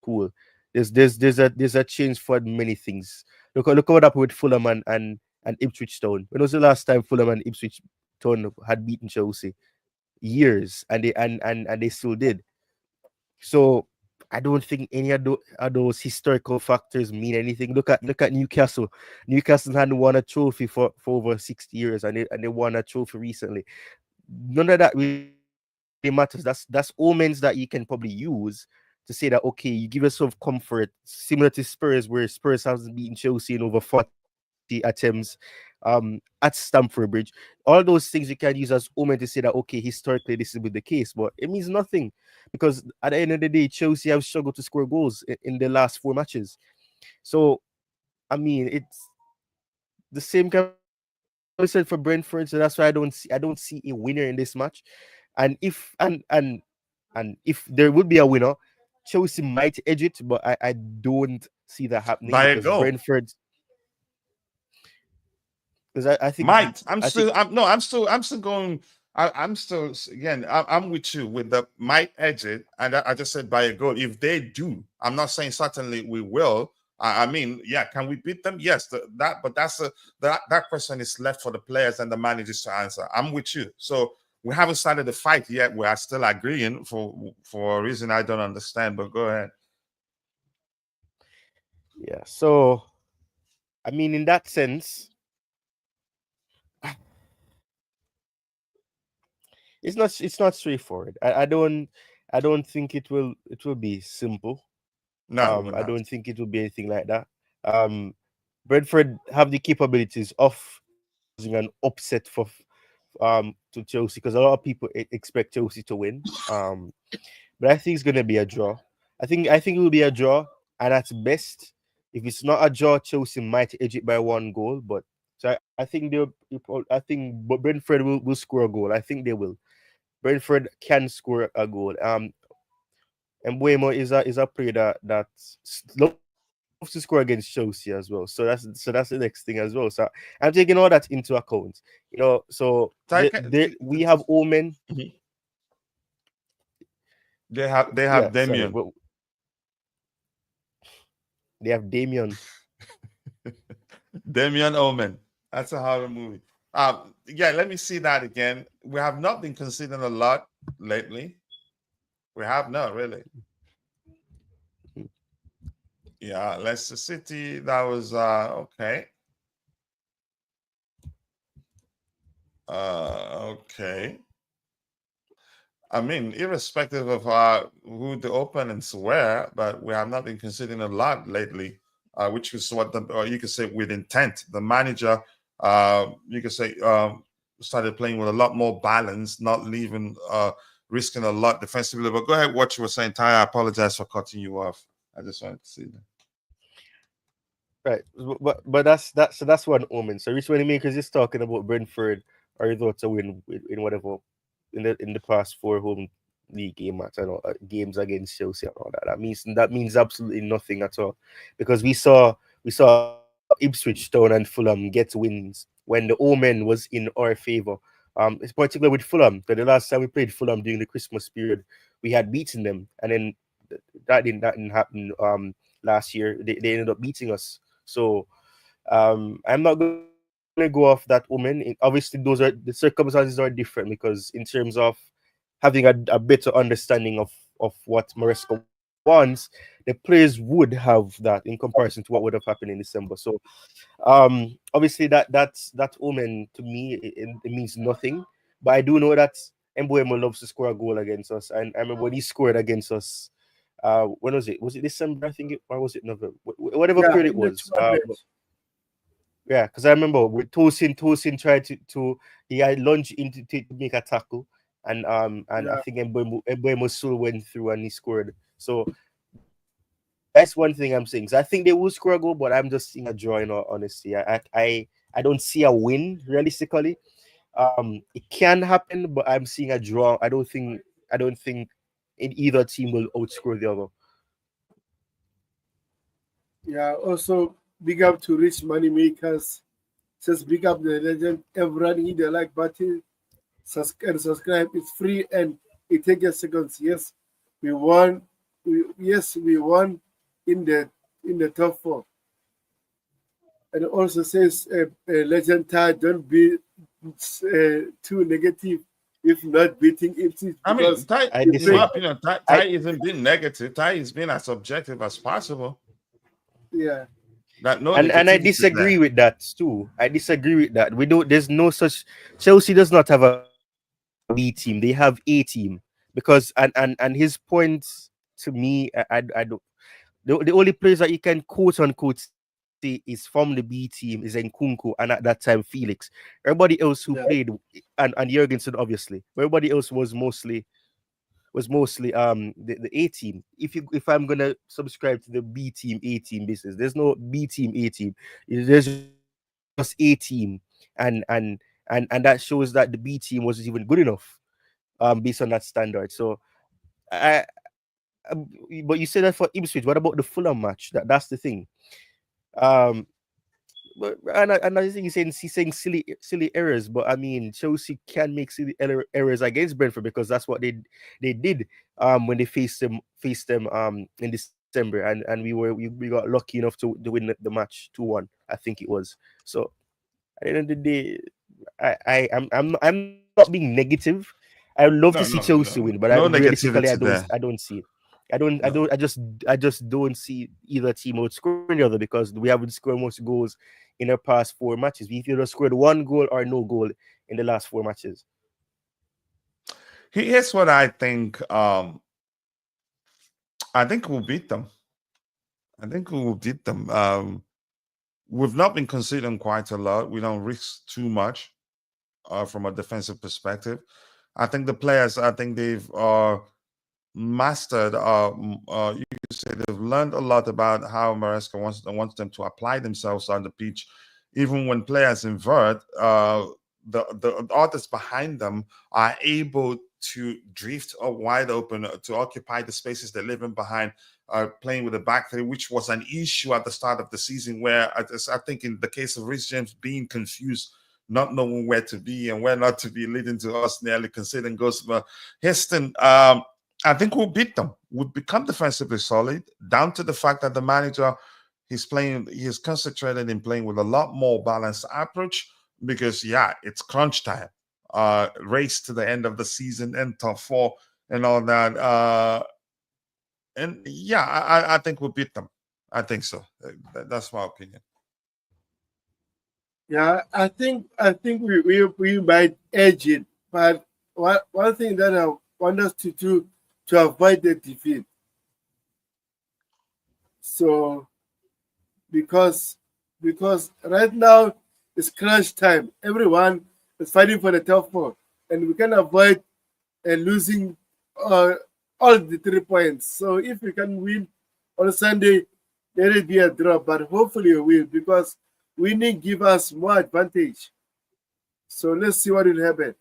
Cool. There's a change for many things. Look what happened with Fulham and Ipswich Town. When was the last time Fulham and Ipswich Town had beaten Chelsea? Years, and they still did. So I don't think any of those historical factors mean anything. Look at Newcastle. Newcastle hadn't won a trophy for over 60 years, and they won a trophy recently. None of that really matters. That's omens that you can probably use to say that okay, you give yourself comfort, similar to Spurs, where Spurs hasn't beaten Chelsea in over 40 attempts at Stamford Bridge. All those things you can use as omen to say that okay, historically this has been the case, but it means nothing because at the end of the day, Chelsea have struggled to score goals in the last 4 matches. So I mean, it's the same can be said for Brentford. So that's why I don't see a winner in this match. And if there would be a winner, Chelsea might edge it, but I don't see that happening By because a goal. Brentford. Because I think Might. I think I'm still going. I'm still again. I'm with you with the might edge it, and I just said by a goal. If they do, I'm not saying certainly we will. I mean, yeah, can we beat them? Yes, but that question is left for the players and the managers to answer. I'm with you. So we haven't started the fight yet. We are still agreeing for a reason I don't understand. But go ahead. yeah. So I mean, in that sense, it's not straightforward. I don't think it will be simple. No, we're I not. don't think it will be anything like that. Um, Brentford have the capabilities of causing an upset to Chelsea because a lot of people expect Chelsea to win. But I think it's gonna be a draw. I think it will be a draw, and at best, if it's not a draw, Chelsea might edge it by 1 goal. But so I think Brentford will score a goal. I think they will. Brentford can score a goal. And Buemo is a player that loves to score against Chelsea as well. So that's the next thing as well. So I'm taking all that into account. So So I we have Omen. they have Yeah, sorry, Damien. but they have Damien. Damien Omen. That's a horror movie. Yeah, let me see that again. We have not been conceding a lot lately. We have not really. Yeah, Leicester City. That was okay. Okay. I mean, irrespective of who the opponents were, but we have not been conceding a lot lately, which is what or you could say with intent. The manager, you could say, started playing with a lot more balance, not leaving, risking a lot defensively. But go ahead, what you were saying, Ty. I apologize for cutting you off. I just wanted to see that. Right, but that's one omen. So which one makers is talking about Brentford or you thought to win in whatever in the past 4 home league match, I know games against Chelsea and all that. That means absolutely nothing at all, because we saw Ipswich Town and Fulham get wins when the omen was in our favor. It's particular with Fulham. Because the last time we played Fulham during the Christmas period, we had beaten them, and then that didn't happen. Last year they ended up beating us. So I'm not going to go off that omen. Obviously, the circumstances are different, because in terms of having a better understanding of what Maresca wants, the players would have that in comparison to what would have happened in December. So obviously that omen to me it means nothing. But I do know that Mbuemo loves to score a goal against us, and I remember when he scored against us. When was it? Was it December? I think or was it November? Whatever Yeah, period it in the was. tournament. Yeah, because I remember with Tosin tried to he had launched into to make a tackle, and I Yeah, think Mbuemo still went through and he scored. So that's one thing I'm saying. So I think they will score a goal, but I'm just seeing a draw. In all honesty, I don't see a win realistically. It can happen, but I'm seeing a draw. I don't think either team will outscore the other. yeah. Also, big up to rich money makers. Just big up the legend. Everyone hit the like button and subscribe. It's free and it takes a seconds. Yes, we won. We won in the top four. And it also says, legend Ty, don't be too negative if not beating Ipswich I mean, because Ty, I we in my played. disagree. opinion, Ty, I Ty isn't being negative. Ty is being as objective as possible. Yeah, That no and I negativity disagree there. with that too. I disagree with that. We don't. There's no such. Chelsea does not have a B team. They have A team, because and his points to me, I don't. The only players that you can quote unquote say is from the B team is Nkunku, and at that time Felix. Everybody else who played, yeah, and Jurgensen obviously, but everybody else was mostly the A team. If I'm gonna subscribe to the B team A team business, there's no B team A team. There's just A team, and and and that shows that the B team wasn't even good enough based on that standard. So I but you say that for Ipswich. What about the Fulham match? That's the thing. Um, but and I think he's saying silly errors, but I mean Chelsea can make silly errors against Brentford, because that's what they did when they faced them in December, and we got lucky enough to win the match 2-1, I think it was. So at the end of the day, I'm not being negative. I would love to see No, Chelsea no, win, but no, no realistically negativity I there. don't see it. No. I just don't see either team outscoring the other, because we haven't scored most goals in our past 4 matches. We've either scored one goal or no goal in the last 4 matches. Here's what I think. I think we'll beat them. I think we will beat them. We've not been conceding quite a lot. We don't risk too much from a defensive perspective. I think the players, I think they've mastered, you could say they've learned a lot about how Maresca wants them to apply themselves on the pitch. Even when players invert, the artists behind them are able to drift wide open to occupy the spaces they're leaving behind, playing with the back three, which was an issue at the start of the season, where I think in the case of Rhys James being confused, not knowing where to be and where not to be, leading to us nearly conceding goals. But Heston, I think we'll beat them. We'll become defensively solid, down to the fact that the manager He's playing. He's concentrated in playing with a lot more balanced approach because yeah, it's crunch time. Race to the end of the season and top four and all that. And yeah, I think we'll beat them. I think so. That's my opinion. Yeah, I think we might edge it, but one thing that I want us to do to avoid the defeat. So because right now it's crunch time. Everyone is fighting for the top four, and we can avoid losing uh, all the 3 points. So if we can win on Sunday, let it be a draw, but hopefully we will because winning give us more advantage. So let's see what will happen.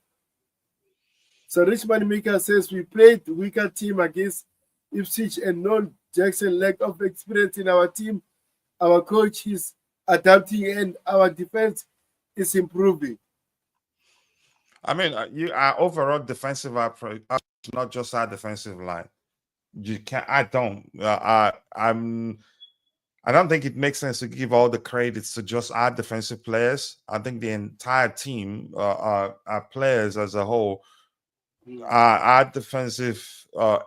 So Richmond Maker says we played weaker team against Ipswich and no Jackson lack of experience in our team. Our coach is adapting and our defense is improving. I mean, you are overall defensive approach, not just our defensive line. You can't. I don't. I don't think it makes sense to give all the credits to just our defensive players. I think the entire team, our players as a whole, our defensive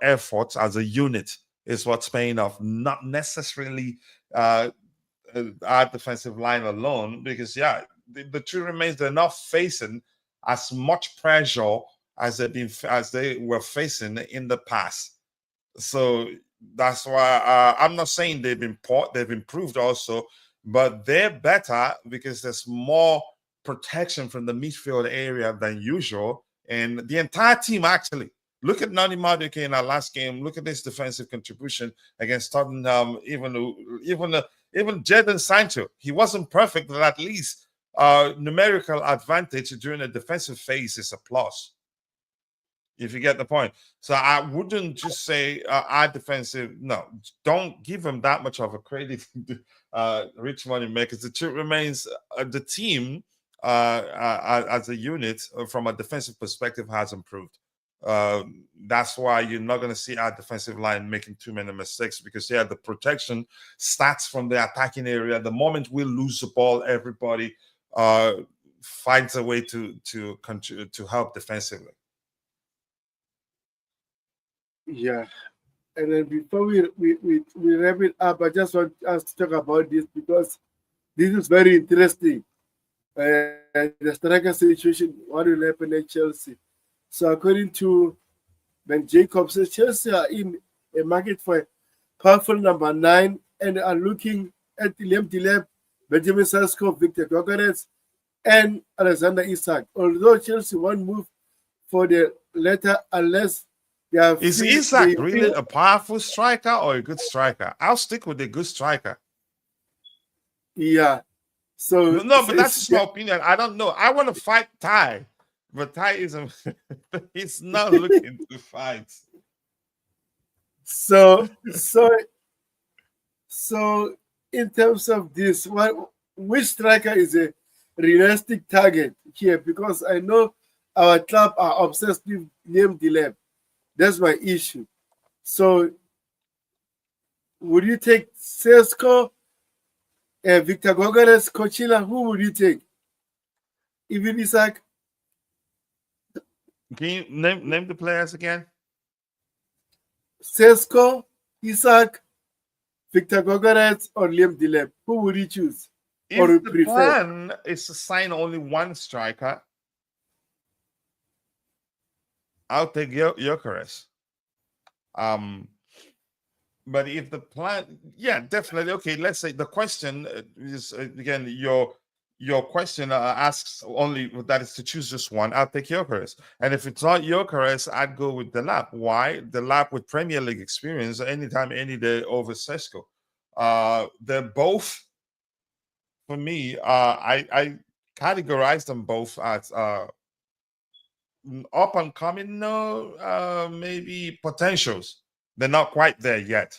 efforts as a unit is what's paying off, not necessarily our defensive line alone. Because yeah, the truth remains they're not facing as much pressure as they were facing in the past. So that's why I'm not saying they've improved also, but they're better because there's more protection from the midfield area than usual, and the entire team actually. Look at Nani Madueke in our last game. Look at his defensive contribution against Tottenham. Even Jadon Sancho, he wasn't perfect, but at least numerical advantage during the defensive phase is a plus, if you get the point. So I wouldn't just say our defensive. No, don't give him that much of a credit. Rich money makers. The truth remains, the team as a unit from a defensive perspective has improved. That's why you're not going to see our defensive line making too many mistakes because yeah, the protection starts from the attacking area. The moment we lose the ball, everybody finds a way to help defensively. Yeah. And then before we wrap it up, I just want us to talk about this because this is very interesting. The striker situation, what will happen at Chelsea? So according to Ben Jacobs, Chelsea are in a market for a powerful number 9 and are looking at Liam Delap, Benjamin Sesko, Victor Gogoretz, and Alexander Isak. Although Chelsea won't move for the latter unless they are Is free, Isak really a powerful striker or a good striker? I'll stick with the good striker. Yeah. So No, but that's just my opinion. I don't know. I want to fight Ty, but Ty isn't. He's not looking to fight. So in terms of this, which striker is a realistic target here? Because I know our club are obsessed with name Delap. That's my issue. So would you take Sesko, Victor Gogoles, Cochila? Who would you take? Even Isaac? Can you name the players again? Sesko, Isaac, Victor Gogoretz, or Liam Delap? Who would you choose? If the plan is to sign only one striker, I'll take Gyökeres. But if the plan, yeah, definitely. Okay, let's say the question is again your question asks only that is to choose just one. I'll take Gyökeres, and if it's not Gyökeres, I'd go with Delap. Why? Delap with Premier League experience, anytime, any day over Sesko. They're both, for me. I categorize them both as up and coming. No, maybe potentials. They're not quite there yet.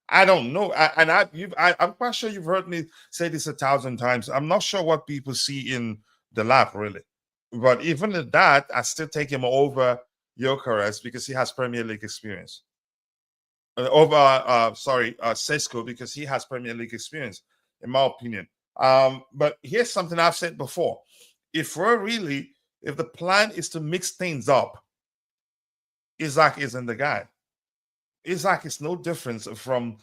I don't know. I'm quite sure you've heard me say this 1,000 times. I'm not sure what people see in the lab, really. But even at that, I still take him over Gyökeres because he has Premier League experience. over Sesko, because he has Premier League experience, in my opinion. But here's something I've said before: if the plan is to mix things up, Isaac isn't the guy. Isaac is no different from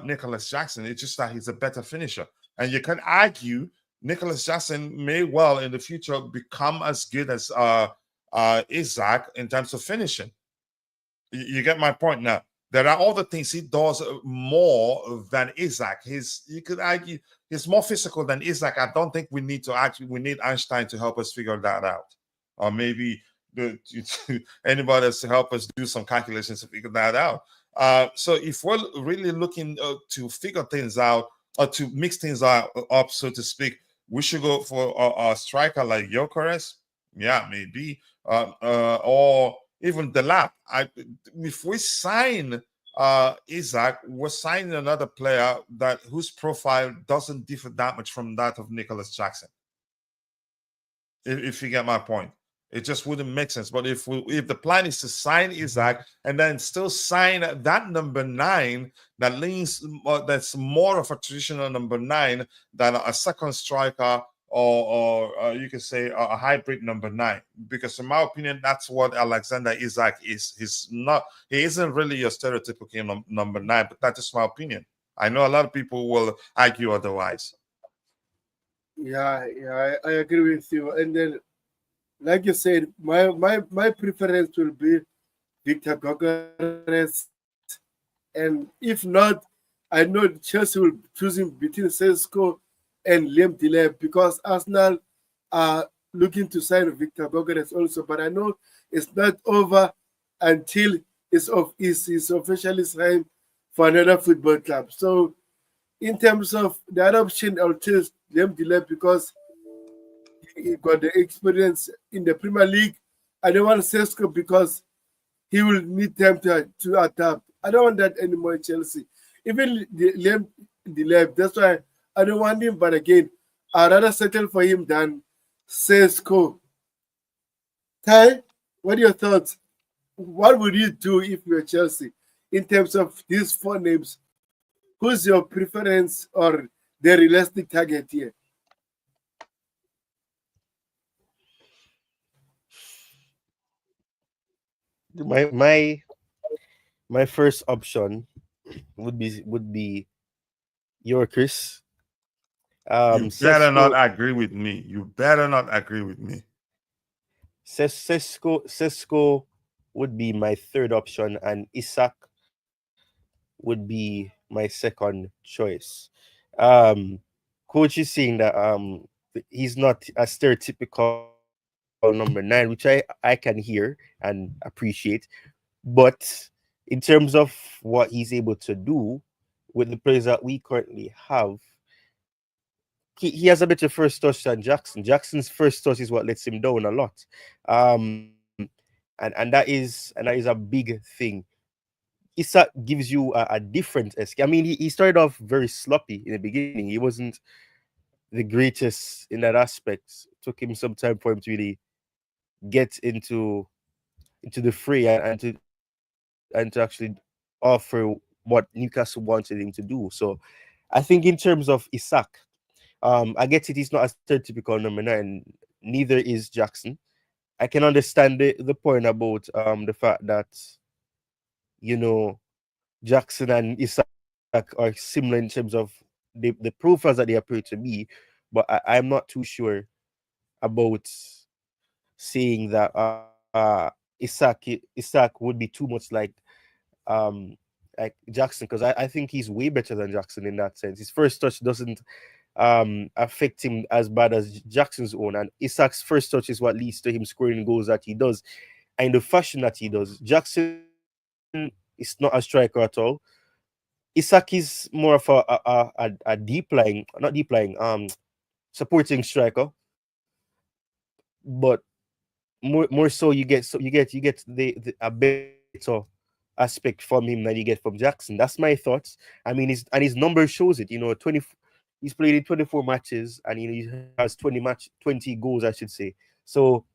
Nicholas Jackson. It's just that he's a better finisher, and you can argue Nicholas Jackson may well in the future become as good as Isaac in terms of finishing. You get my point now. There are other things he does more than Isaac. You could argue he's more physical than Isaac. I don't think we need Einstein to help us figure that out, or maybe anybody else to help us do some calculations to figure that out. So if we're really looking to figure things out or to mix things up, so to speak, we should go for a striker like Gyökeres. Yeah, maybe, or even the lap. If we sign Isaac, we're signing another player whose profile doesn't differ that much from that of Nicholas Jackson. If you get my point, it just wouldn't make sense. But if the plan is to sign Isaac and then still sign that number 9 that leans, that's more of a traditional number 9 than a second striker, or you could say a hybrid number 9, because in my opinion, that's what Alexander Isak is. He isn't really your stereotypical number 9, but that's just my opinion. I know a lot of people will argue otherwise. Yeah, I agree with you. And then, like you said, my preference will be Victor Gokores. And if not, I know Chelsea will choose him between Sesko and Liam Delap, because Arsenal are looking to sign Victor Gokores also. But I know it's not over until it's officially signed for another football club. So in terms of the other option, I'll choose Liam Delap because he got the experience in the Premier League. I don't want Sesko because he will need time to adapt. I don't want that anymore in Chelsea. Even Liam Delap, that's why I don't want him. But again, I'd rather settle for him than Sesko. Ty, what are your thoughts? What would you do if you're Chelsea in terms of these 4 names? Who's your preference or the realistic target here? My first option would be Yorkers. You better not Sesko agree with me. You better not agree with me. Sesko would be my third option, and Isak would be my second choice. Um, Coach is saying that he's not a stereotypical number 9, which I can hear and appreciate. But in terms of what he's able to do with the players that we currently have, he has a better first touch than Jackson. Jackson's first touch is what lets him down a lot. And that is a big thing. Isak gives you a different escape. I mean, he started off very sloppy in the beginning. He wasn't the greatest in that aspect. It took him some time for him to really get into the fray, and to actually offer what Newcastle wanted him to do. So I think in terms of Isak, I get it, he's not a stereotypical number 9. Neither is Jackson. I can understand the point about the fact that, you know, Jackson and Isak are similar in terms of the profiles that they appear to be, but I'm not too sure about saying that Isak would be too much um like Jackson, because I think he's way better than Jackson in that sense. His first touch doesn't affect him as bad as Jackson's own, and Isak's first touch is what leads to him scoring goals that he does, and the fashion that he does. Jackson is not a striker at all. Isak is more of a deep lying, not deep lying, supporting striker, but more so you get a better aspect from him than you get from Jackson. That's my thoughts. I mean, his number shows it. 20. He's played in 24 matches, and he has 20 goals, I should say. So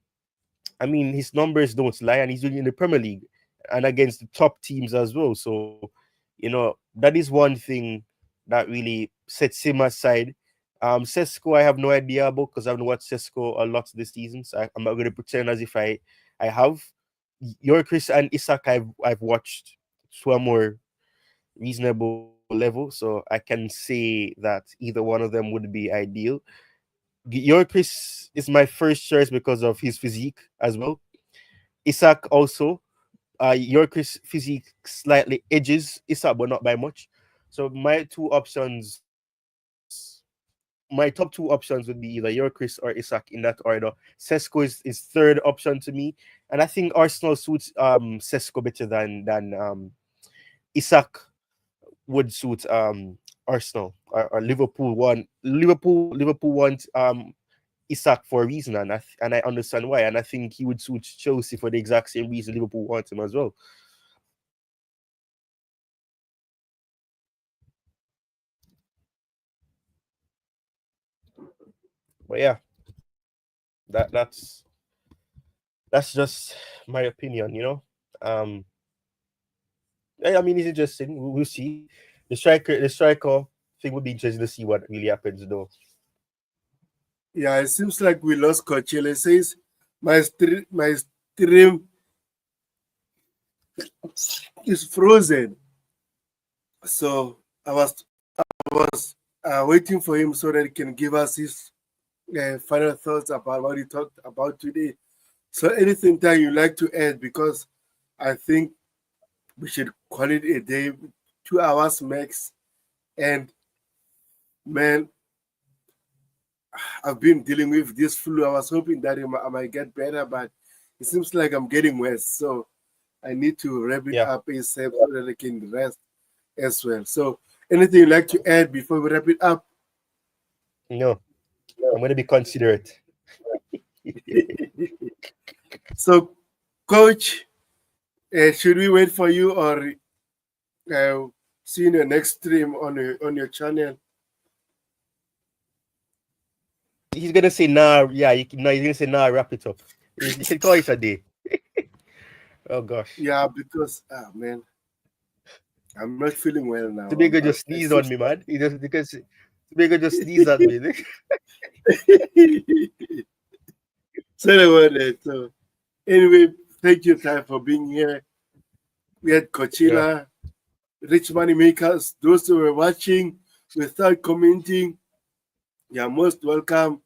I mean, his numbers don't lie, and he's doing it in the Premier League. and against the top teams as well. So, that is one thing that really sets him aside. Sesko, I have no idea about because I've watched Sesko a lot this season. So I'm not going to pretend as if I have. Yorkris and Isak, I've watched to a more reasonable level, so I can say that either one of them would be ideal. Yorkris is my first choice because of his physique as well. Isak also. Yorkris physique slightly edges Isak, but not by much. So my top two options would be either Yorkris or Isak in that order. Sesko is third option to me, and I think Arsenal suits Sesko better than Isak would suit Arsenal or Liverpool. Liverpool want Isak for a reason, and I understand why, and I think he would suit Chelsea for the exact same reason Liverpool wants him as well. But yeah, that's just my opinion. Um, I mean, it's interesting. We'll see. The striker thing would be interesting to see what really happens, though. Yeah, it seems like we lost Coachella. It says my stream is frozen. So I was waiting for him so that he can give us his final thoughts about what he talked about today. So anything that you like to add, because I think we should call it a day, 2 hours max. And man, I've been dealing with this flu. I was hoping that I might get better, but it seems like I'm getting worse. So I need to wrap it Yeah, up ASAP so that I can rest as well. So anything you like to add before we wrap it up? no, I'm gonna be considerate. So, coach, should we wait for you or see you in the next stream on your channel? He's gonna say nah. Yeah, no, he's gonna say nah. Wrap it up. You can call it a day. Oh gosh, Yeah, because man, I'm not feeling well now. the bigger just It sneezed on seems me, man. He just because the bigger just sneezed at me. sorry about that. So anyway, thank you, Ty, for being here. We had Yeah, Coachella, Rich Money Makers, those who were watching without commenting, you're most welcome.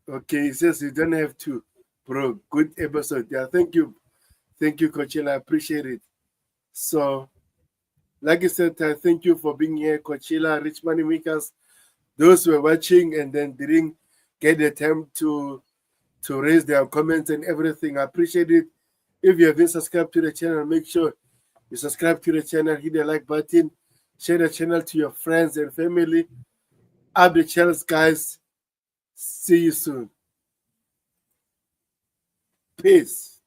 Okay, he says you don't have to, bro. Good episode. Yeah, thank you, Coachella. I appreciate it. So, like I said, thank you for being here, Coachella, Rich Money Makers. Those who were watching and then didn't get the time to raise their comments and everything, I appreciate it. If you haven't subscribed to the channel, make sure you subscribe to the channel, hit the like button, share the channel to your friends and family. Up the channels, guys. See you soon. Peace.